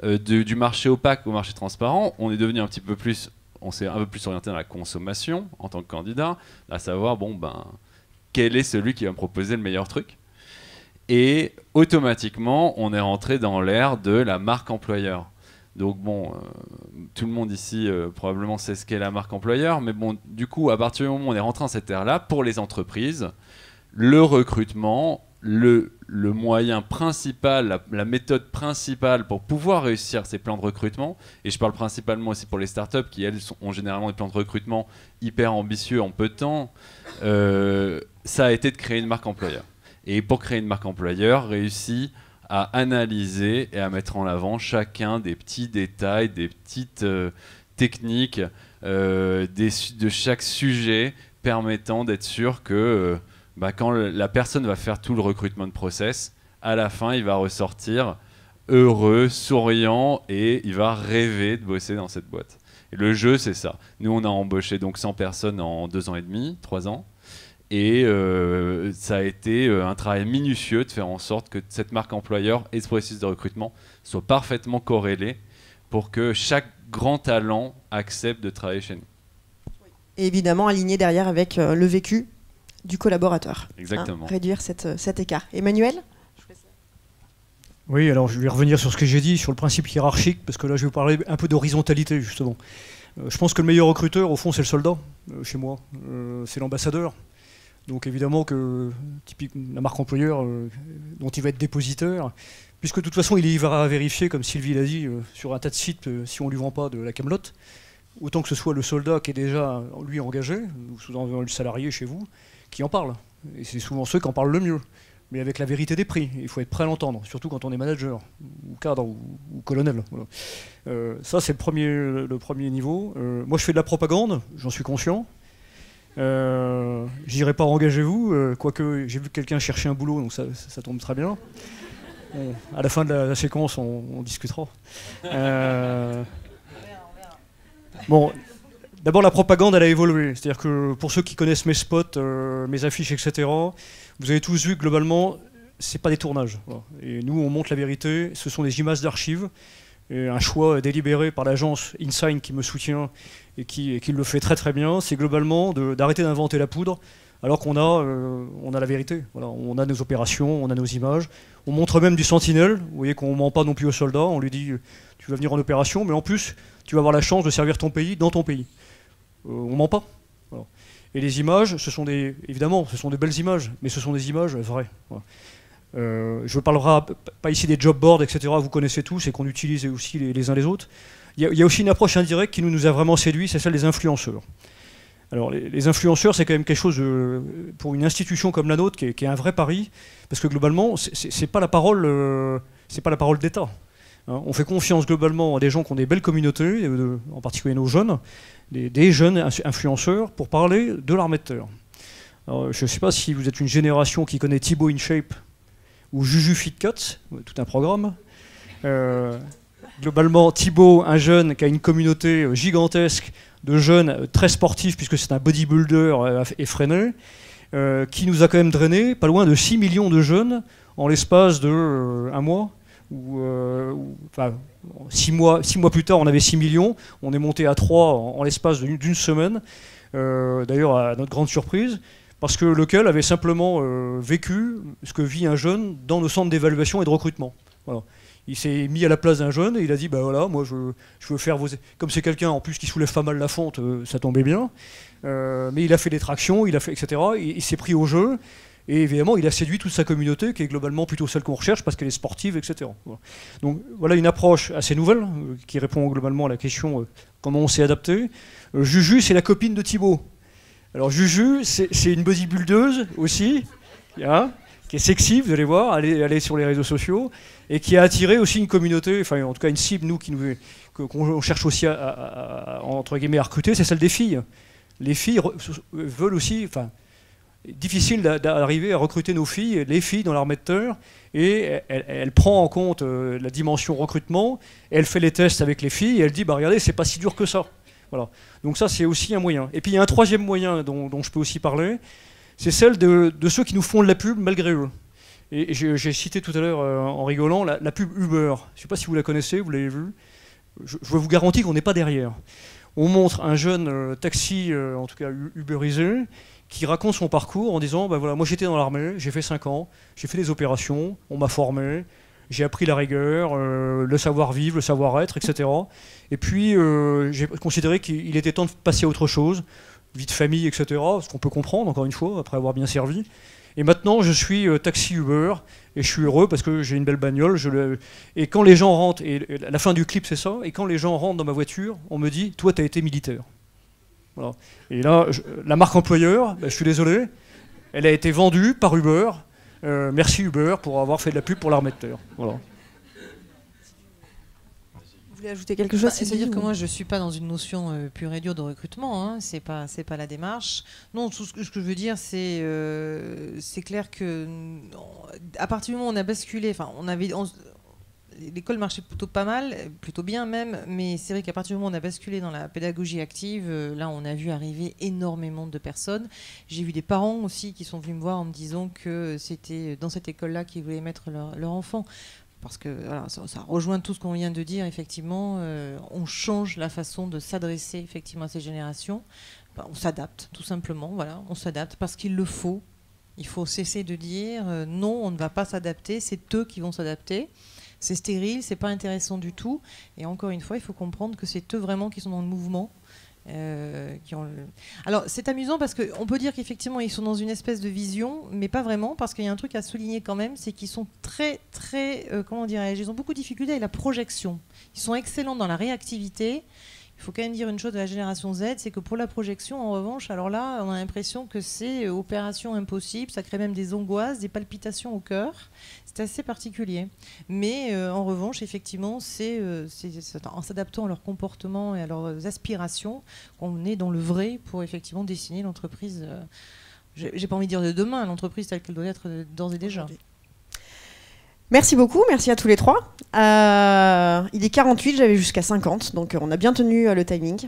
du marché opaque au marché transparent, on est devenu on s'est un peu plus orienté dans la consommation en tant que candidat, à savoir, quel est celui qui va me proposer le meilleur truc. Et automatiquement, on est rentré dans l'ère de la marque employeur. Donc tout le monde ici probablement sait ce qu'est la marque employeur, mais du coup, à partir du moment où on est rentré dans cette ère-là, pour les entreprises, le recrutement, le moyen principal, la méthode principale pour pouvoir réussir ces plans de recrutement, et je parle principalement aussi pour les startups qui, elles, ont généralement des plans de recrutement hyper ambitieux en peu de temps, ça a été de créer une marque employeur. Et pour créer une marque employeur, réussit à analyser et à mettre en avant chacun des petits détails, des petites techniques de chaque sujet permettant d'être sûr que quand la personne va faire tout le recrutement de process, à la fin, il va ressortir heureux, souriant et il va rêver de bosser dans cette boîte. Et le jeu, c'est ça. Nous, on a embauché donc 100 personnes en 2 ans et demi, 3 ans. Et ça a été un travail minutieux de faire en sorte que cette marque employeur et ce processus de recrutement soient parfaitement corrélés pour que chaque grand talent accepte de travailler chez nous. Et évidemment aligné derrière avec le vécu du collaborateur. Exactement. Réduire cet écart. Emmanuel ? Oui, alors je vais revenir sur ce que j'ai dit, sur le principe hiérarchique, parce que là je vais vous parler un peu d'horizontalité justement. Je pense que le meilleur recruteur, au fond, c'est le soldat, chez moi. C'est l'ambassadeur. Donc évidemment que la marque employeur dont il va être dépositaire, puisque de toute façon il y va vérifier, comme Sylvie l'a dit, sur un tas de sites, si on ne lui vend pas de la camelote, autant que ce soit le soldat qui est déjà lui engagé, ou souvent le salarié chez vous, qui en parle. Et c'est souvent ceux qui en parlent le mieux, mais avec la vérité des prix. Il faut être prêt à l'entendre, surtout quand on est manager, ou cadre, ou colonel. Voilà. Ça c'est le premier niveau. Moi je fais de la propagande, j'en suis conscient. J'irai pas engager vous, quoique j'ai vu que quelqu'un cherchait un boulot, donc ça tombe très bien. À la fin de la séquence, on discutera. Bon, d'abord la propagande, elle a évolué. C'est-à-dire que pour ceux qui connaissent mes spots, mes affiches, etc., vous avez tous vu que globalement, c'est pas des tournages. Voilà. Et nous, on montre la vérité. Ce sont des images d'archives. Et un choix délibéré par l'agence InSign qui me soutient et qui le fait très très bien, c'est globalement d'arrêter d'inventer la poudre, alors on a la vérité. Voilà, on a nos opérations, on a nos images. On montre même du sentinelle. Vous voyez qu'on ne ment pas non plus aux soldats. On lui dit tu vas venir en opération, mais en plus tu vas avoir la chance de servir ton pays dans ton pays. On ne ment pas. Voilà. Et les images, évidemment, ce sont de belles images, mais ce sont des images vraies. Voilà. Je ne parlerai pas ici des job boards, etc. Vous connaissez tous et qu'on utilise aussi les uns les autres. Il y a aussi une approche indirecte qui nous a vraiment séduit, c'est celle des influenceurs. Alors les influenceurs, c'est quand même quelque chose, pour une institution comme la nôtre, qui est un vrai pari, parce que globalement, c'est pas la parole d'État. Hein, on fait confiance globalement à des gens qui ont des belles communautés, en particulier nos jeunes, des jeunes influenceurs, pour parler de l'armée de terre. Alors, je ne sais pas si vous êtes une génération qui connaît Thibaut InShape ou Juju FitCat, tout un programme. Globalement, Thibaut, un jeune qui a une communauté gigantesque de jeunes très sportifs, puisque c'est un bodybuilder effréné, qui nous a quand même drainé pas loin de 6 millions de jeunes en l'espace de un mois. Enfin, 6 mois plus tard, on avait 6 millions. On est monté à 3 en l'espace d'une semaine, d'ailleurs à notre grande surprise, parce que lequel avait simplement vécu ce que vit un jeune dans nos centres d'évaluation et de recrutement. Voilà. Il s'est mis à la place d'un jeune et il a dit, bah voilà, moi je veux faire vos... Comme c'est quelqu'un en plus qui soulève pas mal la fonte, ça tombait bien. Mais il a fait des tractions, il a fait, etc. Il s'est pris au jeu. Et évidemment, il a séduit toute sa communauté, qui est globalement plutôt celle qu'on recherche, parce qu'elle est sportive, etc. Voilà. Donc voilà une approche assez nouvelle, qui répond globalement à la question comment on s'est adapté. Juju, c'est la copine de Thibaut. Alors Juju, c'est une bodybuildeuse aussi, hein, qui est sexy, vous allez voir, elle est sur les réseaux sociaux, et qui a attiré aussi une communauté, enfin en tout cas une cible, nous, qu'on cherche aussi entre guillemets, à recruter, c'est celle des filles. Les filles veulent aussi... Enfin, difficile d'arriver à recruter nos filles, les filles dans l'armée de terre, et elle prend en compte la dimension recrutement, elle fait les tests avec les filles, et elle dit, bah regardez, c'est pas si dur que ça. Voilà. Donc ça, c'est aussi un moyen. Et puis il y a un troisième moyen dont je peux aussi parler, c'est celle de ceux qui nous font de la pub malgré eux. Et j'ai cité tout à l'heure, en rigolant, la pub Uber. Je ne sais pas si vous la connaissez, vous l'avez vue. Je vous garantis qu'on n'est pas derrière. On montre un jeune taxi, en tout cas uberisé, qui raconte son parcours en disant, bah voilà, moi j'étais dans l'armée, j'ai fait 5 ans, j'ai fait des opérations, on m'a formé, j'ai appris la rigueur, le savoir-vivre, le savoir-être, etc. Et puis j'ai considéré qu'il était temps de passer à autre chose, vie de famille, etc., ce qu'on peut comprendre, encore une fois, après avoir bien servi. Et maintenant, je suis taxi Uber, et je suis heureux parce que j'ai une belle bagnole. Et quand les gens rentrent, et la fin du clip c'est ça, et quand les gens rentrent dans ma voiture, on me dit, toi t'as été militaire. Voilà. Et là, la marque employeur, je suis désolé, elle a été vendue par Uber. Merci Uber pour avoir fait de la pub pour l'armée de terre. Voilà. Vous voulez ajouter quelque chose? C'est-à-dire que moi, je ne suis pas dans une notion pure et dure de recrutement. Hein. C'est pas la démarche. Non, tout ce que je veux dire, c'est clair que à partir du moment où on a basculé, enfin, l'école marchait plutôt pas mal, plutôt bien même, mais c'est vrai qu'à partir du moment où on a basculé dans la pédagogie active, là on a vu arriver énormément de personnes. J'ai vu des parents aussi qui sont venus me voir en me disant que c'était dans cette école-là qu'ils voulaient mettre leur enfant. Parce que voilà, ça rejoint tout ce qu'on vient de dire, effectivement, on change la façon de s'adresser effectivement à ces générations. On s'adapte, tout simplement, voilà, on s'adapte parce qu'il le faut. Il faut cesser de dire non, on ne va pas s'adapter, c'est eux qui vont s'adapter. C'est stérile, c'est pas intéressant du tout. Et encore une fois, il faut comprendre que c'est eux vraiment qui sont dans le mouvement. Alors c'est amusant parce qu'on peut dire qu'effectivement ils sont dans une espèce de vision, mais pas vraiment, parce qu'il y a un truc à souligner quand même, c'est qu'ils sont très, comment dirais-je, ils ont beaucoup de difficultés avec la projection. Ils sont excellents dans la réactivité. Il faut quand même dire une chose de la génération Z, c'est que pour la projection, en revanche, alors là, on a l'impression que c'est opération impossible, ça crée même des angoisses, des palpitations au cœur. C'est assez particulier. Mais en revanche, effectivement, c'est en s'adaptant à leur comportement et à leurs aspirations qu'on est dans le vrai pour effectivement dessiner l'entreprise, j'ai pas envie de dire de demain, l'entreprise telle qu'elle doit être d'ores et déjà. Merci beaucoup, merci à tous les trois. Il est 48, j'avais jusqu'à 50, donc on a bien tenu le timing.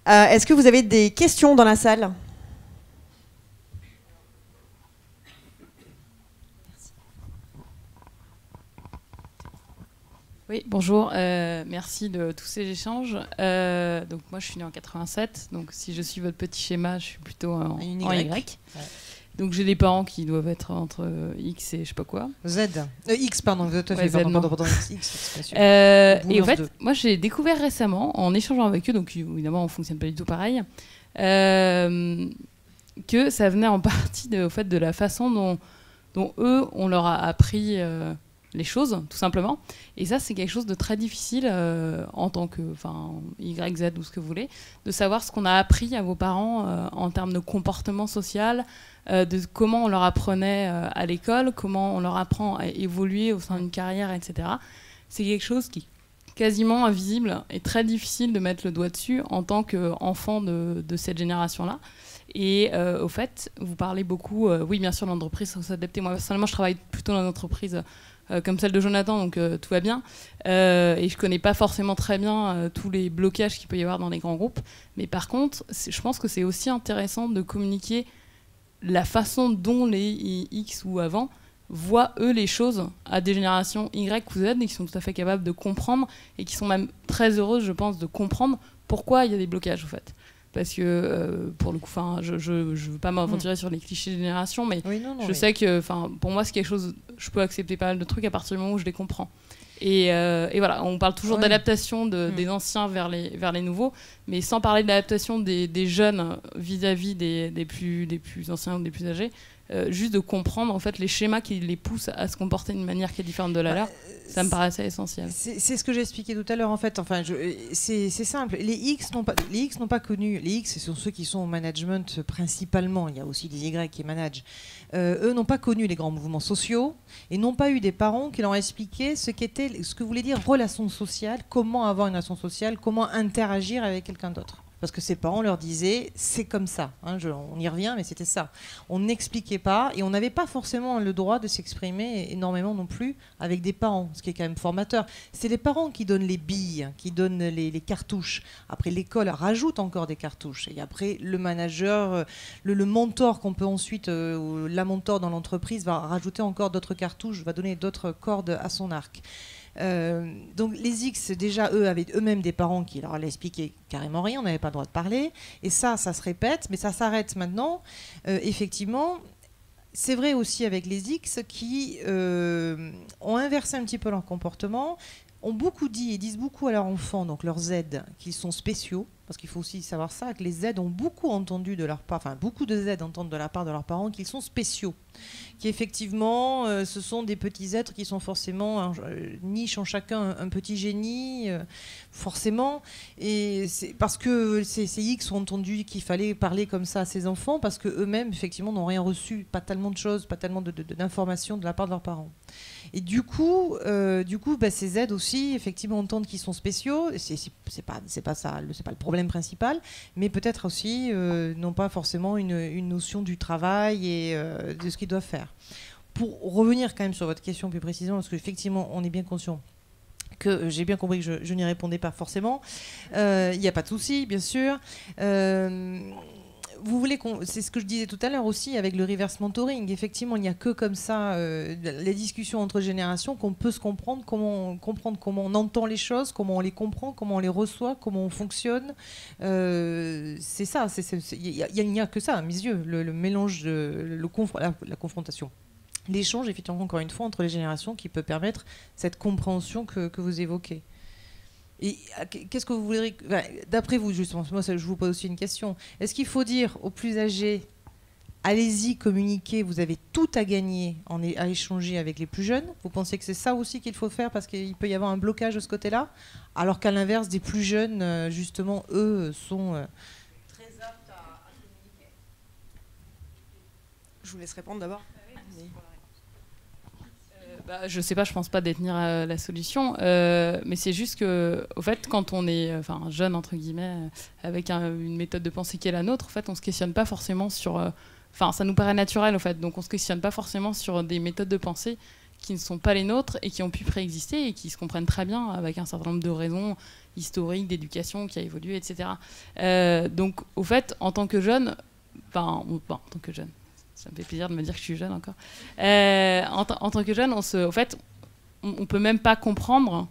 Est-ce que vous avez des questions dans la salle ? Oui, bonjour. Merci de tous ces échanges. Donc moi, je suis née en 87. Donc si je suis votre petit schéma, je suis plutôt en Y. Ouais. Donc j'ai des parents qui doivent être entre X et je sais pas quoi. Z. X, pardon. Tout à fait. Ouais, Z, non. Pardon, X, c'est pas sûr. Et en fait, moi, j'ai découvert récemment, en échangeant avec eux, donc évidemment, on fonctionne pas du tout pareil, que ça venait en partie au fait de la façon dont eux, on leur a appris les choses, tout simplement. Et ça, c'est quelque chose de très difficile en tant que Y, Z ou ce que vous voulez, de savoir ce qu'on a appris à vos parents en termes de comportement social, de comment on leur apprenait à l'école, comment on leur apprend à évoluer au sein d'une carrière, etc. C'est quelque chose qui est quasiment invisible et très difficile de mettre le doigt dessus en tant qu'enfant de cette génération-là. Et au fait, vous parlez beaucoup, oui, bien sûr, l'entreprise faut s'adapter. Moi, personnellement, je travaille plutôt dans une entreprise comme celle de Jonathan, donc tout va bien. Et je connais pas forcément très bien tous les blocages qu'il peut y avoir dans les grands groupes. Mais par contre, je pense que c'est aussi intéressant de communiquer la façon dont les X ou avant voient, eux, les choses à des générations Y ou Z et qui sont tout à fait capables de comprendre et qui sont même très heureuses, je pense, de comprendre pourquoi il y a des blocages, en fait. Parce que, pour le coup, je veux pas m'aventurer sur les clichés de génération, mais Oui, je sais que, pour moi, c'est quelque chose, je peux accepter pas mal de trucs à partir du moment où je les comprends. Et voilà, on parle toujours d'adaptation des anciens vers les nouveaux, mais sans parler de l'adaptation des jeunes vis-à-vis des plus anciens ou des plus âgés. Juste de comprendre en fait les schémas qui les poussent à se comporter d'une manière qui est différente de la leur, ça me paraissait essentiel. C'est ce que j'ai expliqué tout à l'heure en fait. C'est simple. Les X n'ont pas connu. Les X, ce sont ceux qui sont au management principalement. Il y a aussi des Y qui managent. Eux n'ont pas connu les grands mouvements sociaux et n'ont pas eu des parents qui leur expliquaient ce que voulait dire relation sociale, comment avoir une relation sociale, comment interagir avec quelqu'un d'autre. Parce que ses parents leur disaient c'est comme ça, hein, on y revient, mais c'était ça. On n'expliquait pas et on n'avait pas forcément le droit de s'exprimer énormément non plus avec des parents, ce qui est quand même formateur. C'est les parents qui donnent les billes, qui donnent les cartouches. Après, l'école rajoute encore des cartouches. Et après, le manager, le mentor qu'on peut ensuite, la mentor dans l'entreprise va rajouter encore d'autres cartouches, va donner d'autres cordes à son arc. Donc les X, déjà, eux, avaient eux-mêmes des parents qui leur allaient expliquer carrément rien, on n'avait pas le droit de parler. Et ça se répète, mais ça s'arrête maintenant. Effectivement, c'est vrai aussi avec les X qui ont inversé un petit peu leur comportement, ont beaucoup dit et disent beaucoup à leurs enfants, donc leurs Z, qu'ils sont spéciaux. Parce qu'il faut aussi savoir ça, que les Z ont beaucoup entendu de leur part, enfin beaucoup de Z entendent de la part de leurs parents qu'ils sont spéciaux. Qu'effectivement, ce sont des petits êtres qui sont forcément, nichent en chacun un petit génie, forcément. Et c'est parce que ces X ont entendu qu'il fallait parler comme ça à ces enfants, parce qu'eux-mêmes, effectivement, n'ont rien reçu, pas tellement de choses, pas tellement d'informations de la part de leurs parents. Et du coup, ces Z aussi, effectivement, entendent qu'ils sont spéciaux. C'est pas ça, c'est pas le problème principal, mais peut-être aussi n'ont pas forcément une notion du travail et de ce qu'ils doivent faire. Pour revenir quand même sur votre question plus précisément, parce qu'effectivement, on est bien conscient que j'ai bien compris que je n'y répondais pas forcément. Il n'y a pas de souci, bien sûr. Vous voulez c'est ce que je disais tout à l'heure aussi avec le reverse mentoring. Effectivement, il n'y a que comme ça les discussions entre générations qu'on peut se comprendre comment on entend les choses, comment on les comprend, comment on les reçoit, comment on fonctionne. C'est ça. Il n'y a que ça à mes yeux, le mélange, la confrontation. L'échange, effectivement, encore une fois, entre les générations qui peut permettre cette compréhension que vous évoquez. Et qu'est-ce que vous voudriez... D'après vous, justement, moi, je vous pose aussi une question. Est-ce qu'il faut dire aux plus âgés, allez-y, communiquez, vous avez tout à gagner à échanger avec les plus jeunes? Vous pensez que c'est ça aussi qu'il faut faire parce qu'il peut y avoir un blocage de ce côté-là? Alors qu'à l'inverse, des plus jeunes, justement, eux, sont très aptes à communiquer. Je vous laisse répondre d'abord. Je sais pas, je pense pas détenir la solution, mais c'est juste que, au fait, quand on est jeune, entre guillemets, avec une méthode de pensée qui est la nôtre, en fait, on se questionne pas forcément sur... ça nous paraît naturel, en fait, donc on se questionne pas forcément sur des méthodes de pensée qui ne sont pas les nôtres et qui ont pu préexister et qui se comprennent très bien avec un certain nombre de raisons historiques, d'éducation qui a évolué, etc. Donc, au fait, en tant que jeune, en tant que jeune, ça me fait plaisir de me dire que je suis jeune encore. En tant que jeune, au fait, on peut même pas comprendre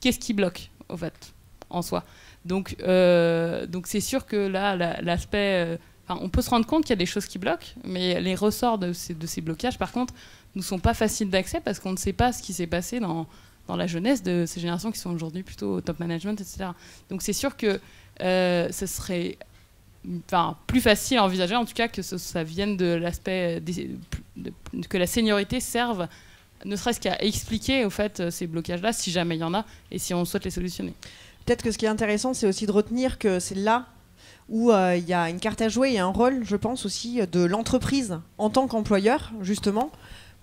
qu'est-ce qui bloque, au fait, en soi. Donc c'est sûr que là, l'aspect... on peut se rendre compte qu'il y a des choses qui bloquent, mais les ressorts de ces blocages, par contre, ne sont pas faciles d'accès parce qu'on ne sait pas ce qui s'est passé dans la jeunesse de ces générations qui sont aujourd'hui plutôt au top management, etc. Donc c'est sûr que ce serait plus facile à envisager, en tout cas, que ça vienne de l'aspect que la seniorité serve, ne serait-ce qu'à expliquer au fait ces blocages-là, si jamais il y en a, et si on souhaite les solutionner. Peut-être que ce qui est intéressant, c'est aussi de retenir que c'est là où il y a une carte à jouer et un rôle, je pense aussi, de l'entreprise en tant qu'employeur, justement,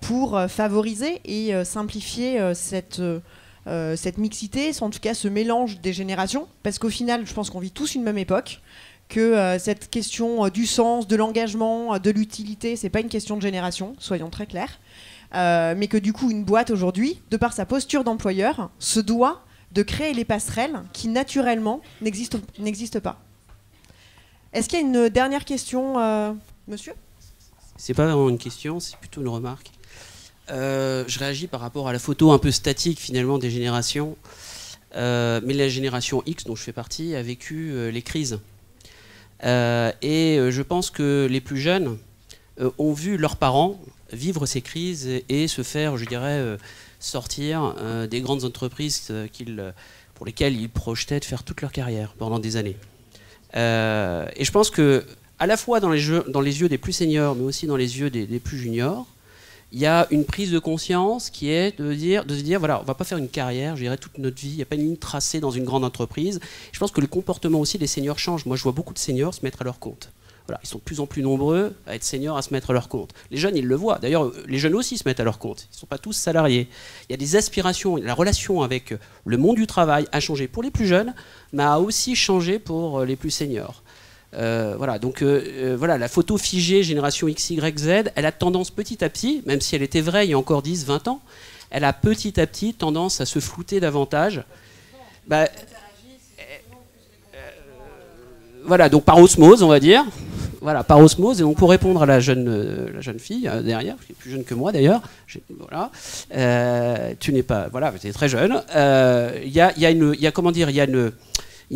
pour favoriser et simplifier cette mixité, en tout cas ce mélange des générations, parce qu'au final, je pense qu'on vit tous une même époque, que cette question du sens, de l'engagement, de l'utilité, c'est pas une question de génération, soyons très clairs, mais que du coup, une boîte aujourd'hui, de par sa posture d'employeur, se doit de créer les passerelles qui, naturellement, n'existent pas. Est-ce qu'il y a une dernière question, monsieur ? C'est pas vraiment une question, c'est plutôt une remarque. Je réagis par rapport à la photo un peu statique, finalement, des générations. Mais la génération X, dont je fais partie, a vécu les crises. Et je pense que les plus jeunes ont vu leurs parents vivre ces crises et se faire, je dirais, sortir des grandes entreprises pour lesquelles ils projetaient de faire toute leur carrière pendant des années. Et je pense que, à la fois dans les yeux des plus seniors, mais aussi dans les yeux des plus juniors, il y a une prise de conscience qui est de se dire voilà, on ne va pas faire une carrière, je dirais, toute notre vie, il n'y a pas une ligne tracée dans une grande entreprise. Je pense que le comportement aussi des seniors change. Moi, je vois beaucoup de seniors se mettre à leur compte. Voilà, ils sont de plus en plus nombreux à être seniors, à se mettre à leur compte. Les jeunes, ils le voient. D'ailleurs, les jeunes aussi se mettent à leur compte. Ils ne sont pas tous salariés. Il y a des aspirations. La relation avec le monde du travail a changé pour les plus jeunes, mais a aussi changé pour les plus seniors. Voilà, donc voilà, la photo figée génération X, Y, Z, elle a tendance petit à petit, même si elle était vraie il y a encore 10, 20 ans, elle a petit à petit tendance à se flouter davantage. Voilà, donc par osmose, on va dire. Voilà, par osmose. Et donc pour répondre à la jeune fille derrière, qui est plus jeune que moi d'ailleurs, voilà, tu n'es pas, voilà, tu es très jeune. Il y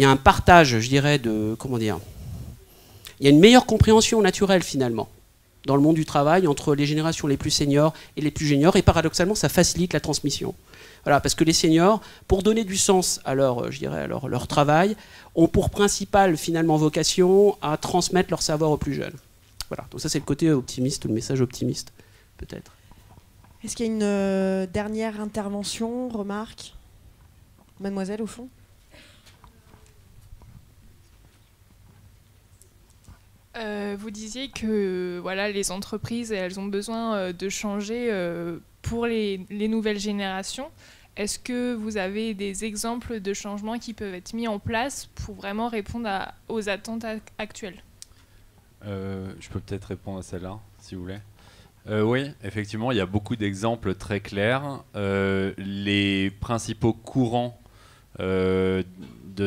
a un partage, je dirais, il y a une meilleure compréhension naturelle finalement dans le monde du travail entre les générations les plus seniors et les plus juniors, et paradoxalement ça facilite la transmission. Voilà, parce que les seniors, pour donner du sens à leur travail, ont pour principale finalement vocation à transmettre leur savoir aux plus jeunes. Voilà, donc ça c'est le côté optimiste, le message optimiste peut-être. Est-ce qu'il y a une dernière intervention, remarque ? Mademoiselle au fond ? Vous disiez que voilà, les entreprises elles ont besoin de changer pour les nouvelles générations. Est-ce que vous avez des exemples de changements qui peuvent être mis en place pour vraiment répondre aux attentes actuelles ? Je peux peut-être répondre à celle-là, si vous voulez. Oui, effectivement, il y a beaucoup d'exemples très clairs. Les principaux courants de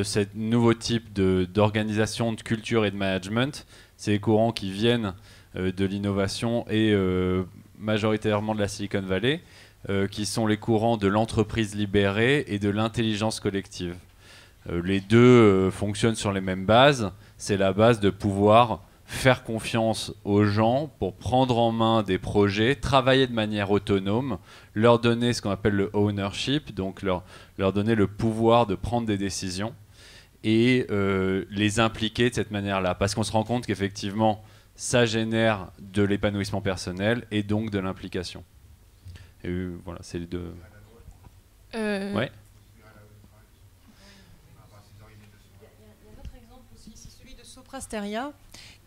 ce nouveau type d'organisation, de culture et de management, c'est les courants qui viennent de l'innovation et majoritairement de la Silicon Valley, qui sont les courants de l'entreprise libérée et de l'intelligence collective. Les deux fonctionnent sur les mêmes bases. C'est la base de pouvoir faire confiance aux gens pour prendre en main des projets, travailler de manière autonome, leur donner ce qu'on appelle le ownership, donc leur donner le pouvoir de prendre des décisions et les impliquer de cette manière-là. Parce qu'on se rend compte qu'effectivement, ça génère de l'épanouissement personnel et donc de l'implication. Et voilà, c'est les deux. Ouais. Il y a un autre exemple aussi, c'est celui de Soprasteria,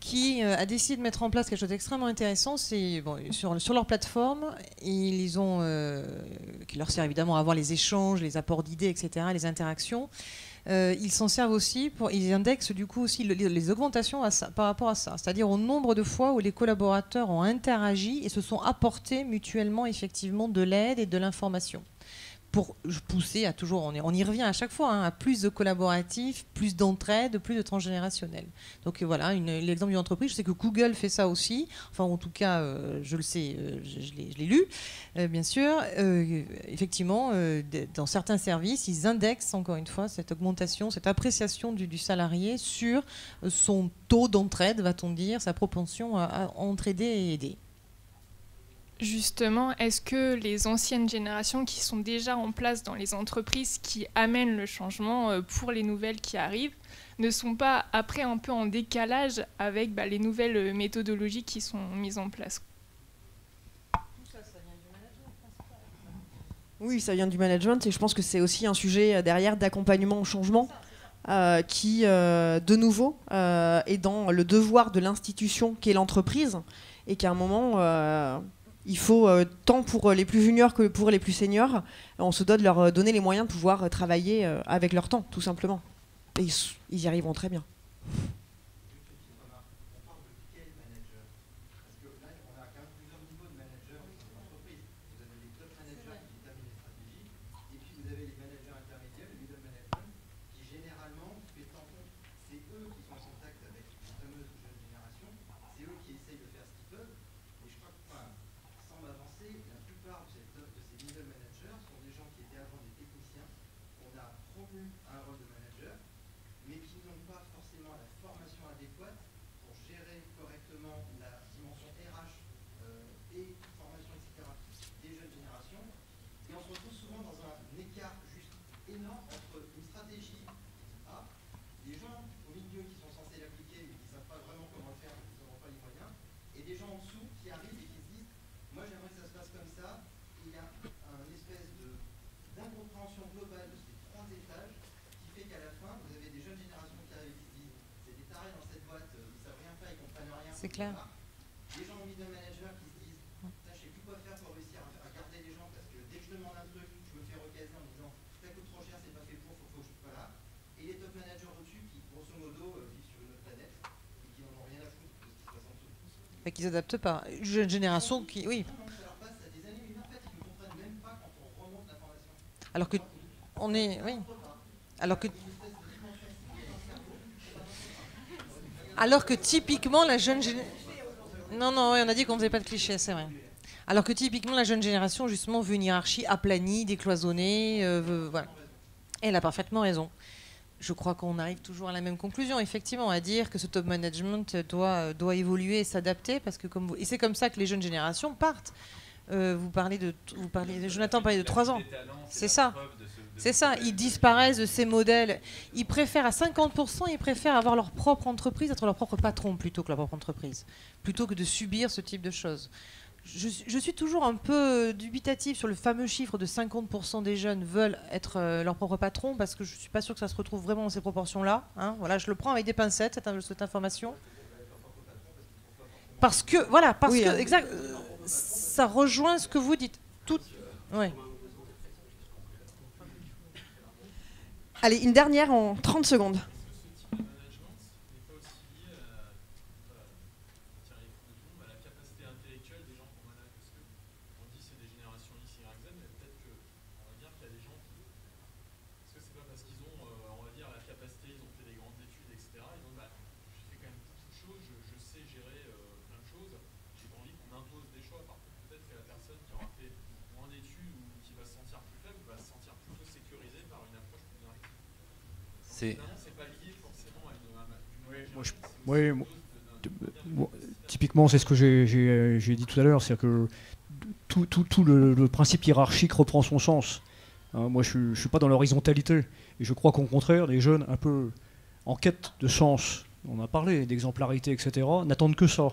qui a décidé de mettre en place quelque chose d'extrêmement intéressant. C'est bon, sur leur plateforme, ils ont, qui leur sert évidemment à avoir les échanges, les apports d'idées, etc., les interactions. Ils s'en servent aussi ils indexent du coup aussi les augmentations par rapport à ça, c'est-à-dire au nombre de fois où les collaborateurs ont interagi et se sont apportés mutuellement effectivement de l'aide et de l'information. pour pousser à toujours, on y revient à chaque fois, hein, à plus de collaboratif, plus d'entraide, plus de transgénérationnel. Donc voilà, l'exemple d'une entreprise, je sais que Google fait ça aussi, enfin en tout cas, je le sais, je l'ai lu, bien sûr. Effectivement, dans certains services, ils indexent encore une fois cette augmentation, cette appréciation du salarié sur son taux d'entraide, va-t-on dire, sa propension à entraider et aider. Justement, est-ce que les anciennes générations qui sont déjà en place dans les entreprises, qui amènent le changement pour les nouvelles qui arrivent, ne sont pas après un peu en décalage avec les nouvelles méthodologies qui sont mises en place? Oui, ça vient du management et je pense que c'est aussi un sujet derrière d'accompagnement au changement qui, de nouveau, est dans le devoir de l'institution qu'est l'entreprise et qu'à un moment... il faut, tant pour les plus juniors que pour les plus seniors, on se doit de leur donner les moyens de pouvoir travailler avec leur temps, tout simplement. Et ils y arriveront très bien. C'est clair. Les gens au middle manager qui se disent je sais plus quoi faire pour réussir à garder les gens parce que dès que je demande un truc, je me fais recaser en disant ça coûte trop cher, c'est pas fait pour, faut que je. Voilà. Et les top managers au-dessus qui, grosso modo, vivent sur une autre planète et qui n'en ont rien à foutre de ce qui se passe en dessous. Mais qui s'adaptent pas. Une génération qui. Oui. Ça leur passe à des années, mais en fait, ils ne comprennent même pas quand on remonte l'information. Alors que. On est. Oui. Alors que. Alors que typiquement la jeune génération... Non, oui, on a dit qu'on ne faisait pas de clichés, c'est vrai. Alors que typiquement la jeune génération, justement, veut une hiérarchie aplanie, décloisonnée. Voilà. Elle a parfaitement raison. Je crois qu'on arrive toujours à la même conclusion, effectivement, à dire que ce top management doit évoluer et s'adapter, parce que et c'est comme ça que les jeunes générations partent. Jonathan parlait de 3 ans. C'est ça. C'est ça, ils disparaissent de ces modèles. Ils préfèrent à 50%, ils préfèrent avoir leur propre entreprise, être leur propre patron plutôt que leur propre entreprise, plutôt que de subir ce type de choses. Je suis toujours un peu dubitative sur le fameux chiffre de 50% des jeunes veulent être leur propre patron, parce que je ne suis pas sûre que ça se retrouve vraiment dans ces proportions-là. Hein. Voilà, je le prends avec des pincettes, cette information. Parce que, exact, ça rejoint ce que vous dites. Ouais. Allez, une dernière en 30 secondes. Typiquement, c'est ce que j'ai dit tout à l'heure, c'est que tout le principe hiérarchique reprend son sens. Hein, moi, je ne suis pas dans l'horizontalité. Et je crois qu'au contraire, les jeunes un peu en quête de sens, on a parlé d'exemplarité, etc., n'attendent que ça.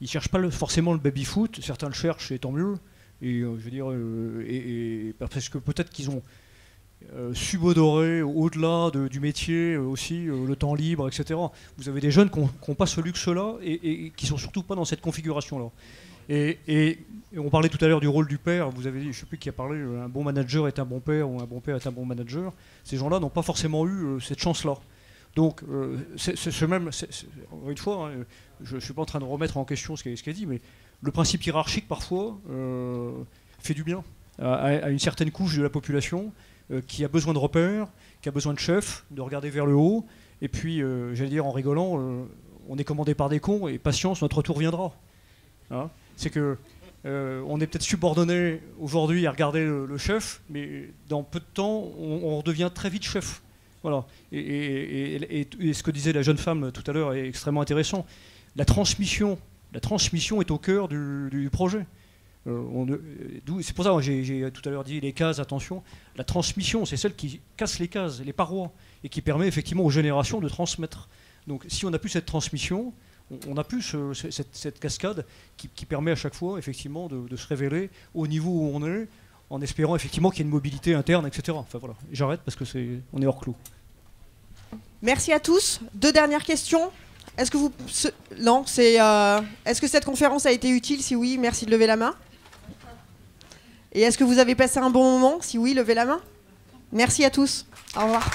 Ils ne cherchent pas forcément le baby-foot, certains le cherchent, et tant mieux. Et je veux dire, parce que peut-être qu'ils ont subodoré au-delà du métier aussi, le temps libre, etc. Vous avez des jeunes qui n'ont pas ce luxe-là et qui ne sont surtout pas dans cette configuration-là. Et on parlait tout à l'heure du rôle du père, vous avez dit, je ne sais plus qui a parlé, un bon manager est un bon père ou un bon père est un bon manager. Ces gens-là n'ont pas forcément eu cette chance-là. Donc, encore une fois, hein, je ne suis pas en train de remettre en question ce qui est dit, mais le principe hiérarchique, parfois, fait du bien. à une certaine couche de la population qui a besoin de repères, qui a besoin de chefs, de regarder vers le haut. Et puis, j'allais dire en rigolant, on est commandé par des cons et patience, notre tour viendra. Hein, c'est que on est peut-être subordonné aujourd'hui à regarder le chef, mais dans peu de temps, on redevient très vite chef. Voilà. Et ce que disait la jeune femme tout à l'heure est extrêmement intéressant. La transmission est au cœur du projet. C'est pour ça que j'ai tout à l'heure dit les cases, attention. La transmission, c'est celle qui casse les cases, les parois, et qui permet effectivement aux générations de transmettre. Donc si on n'a plus cette transmission, on n'a plus cette cascade qui permet à chaque fois effectivement de se révéler au niveau où on est, en espérant effectivement qu'il y ait une mobilité interne, etc. Enfin voilà, j'arrête parce que on est hors clou. Merci à tous. 2 dernières questions. Est-ce que est-ce que cette conférence a été utile? Si oui, merci de lever la main. Et est-ce que vous avez passé un bon moment? Si oui, levez la main. Merci à tous. Au revoir.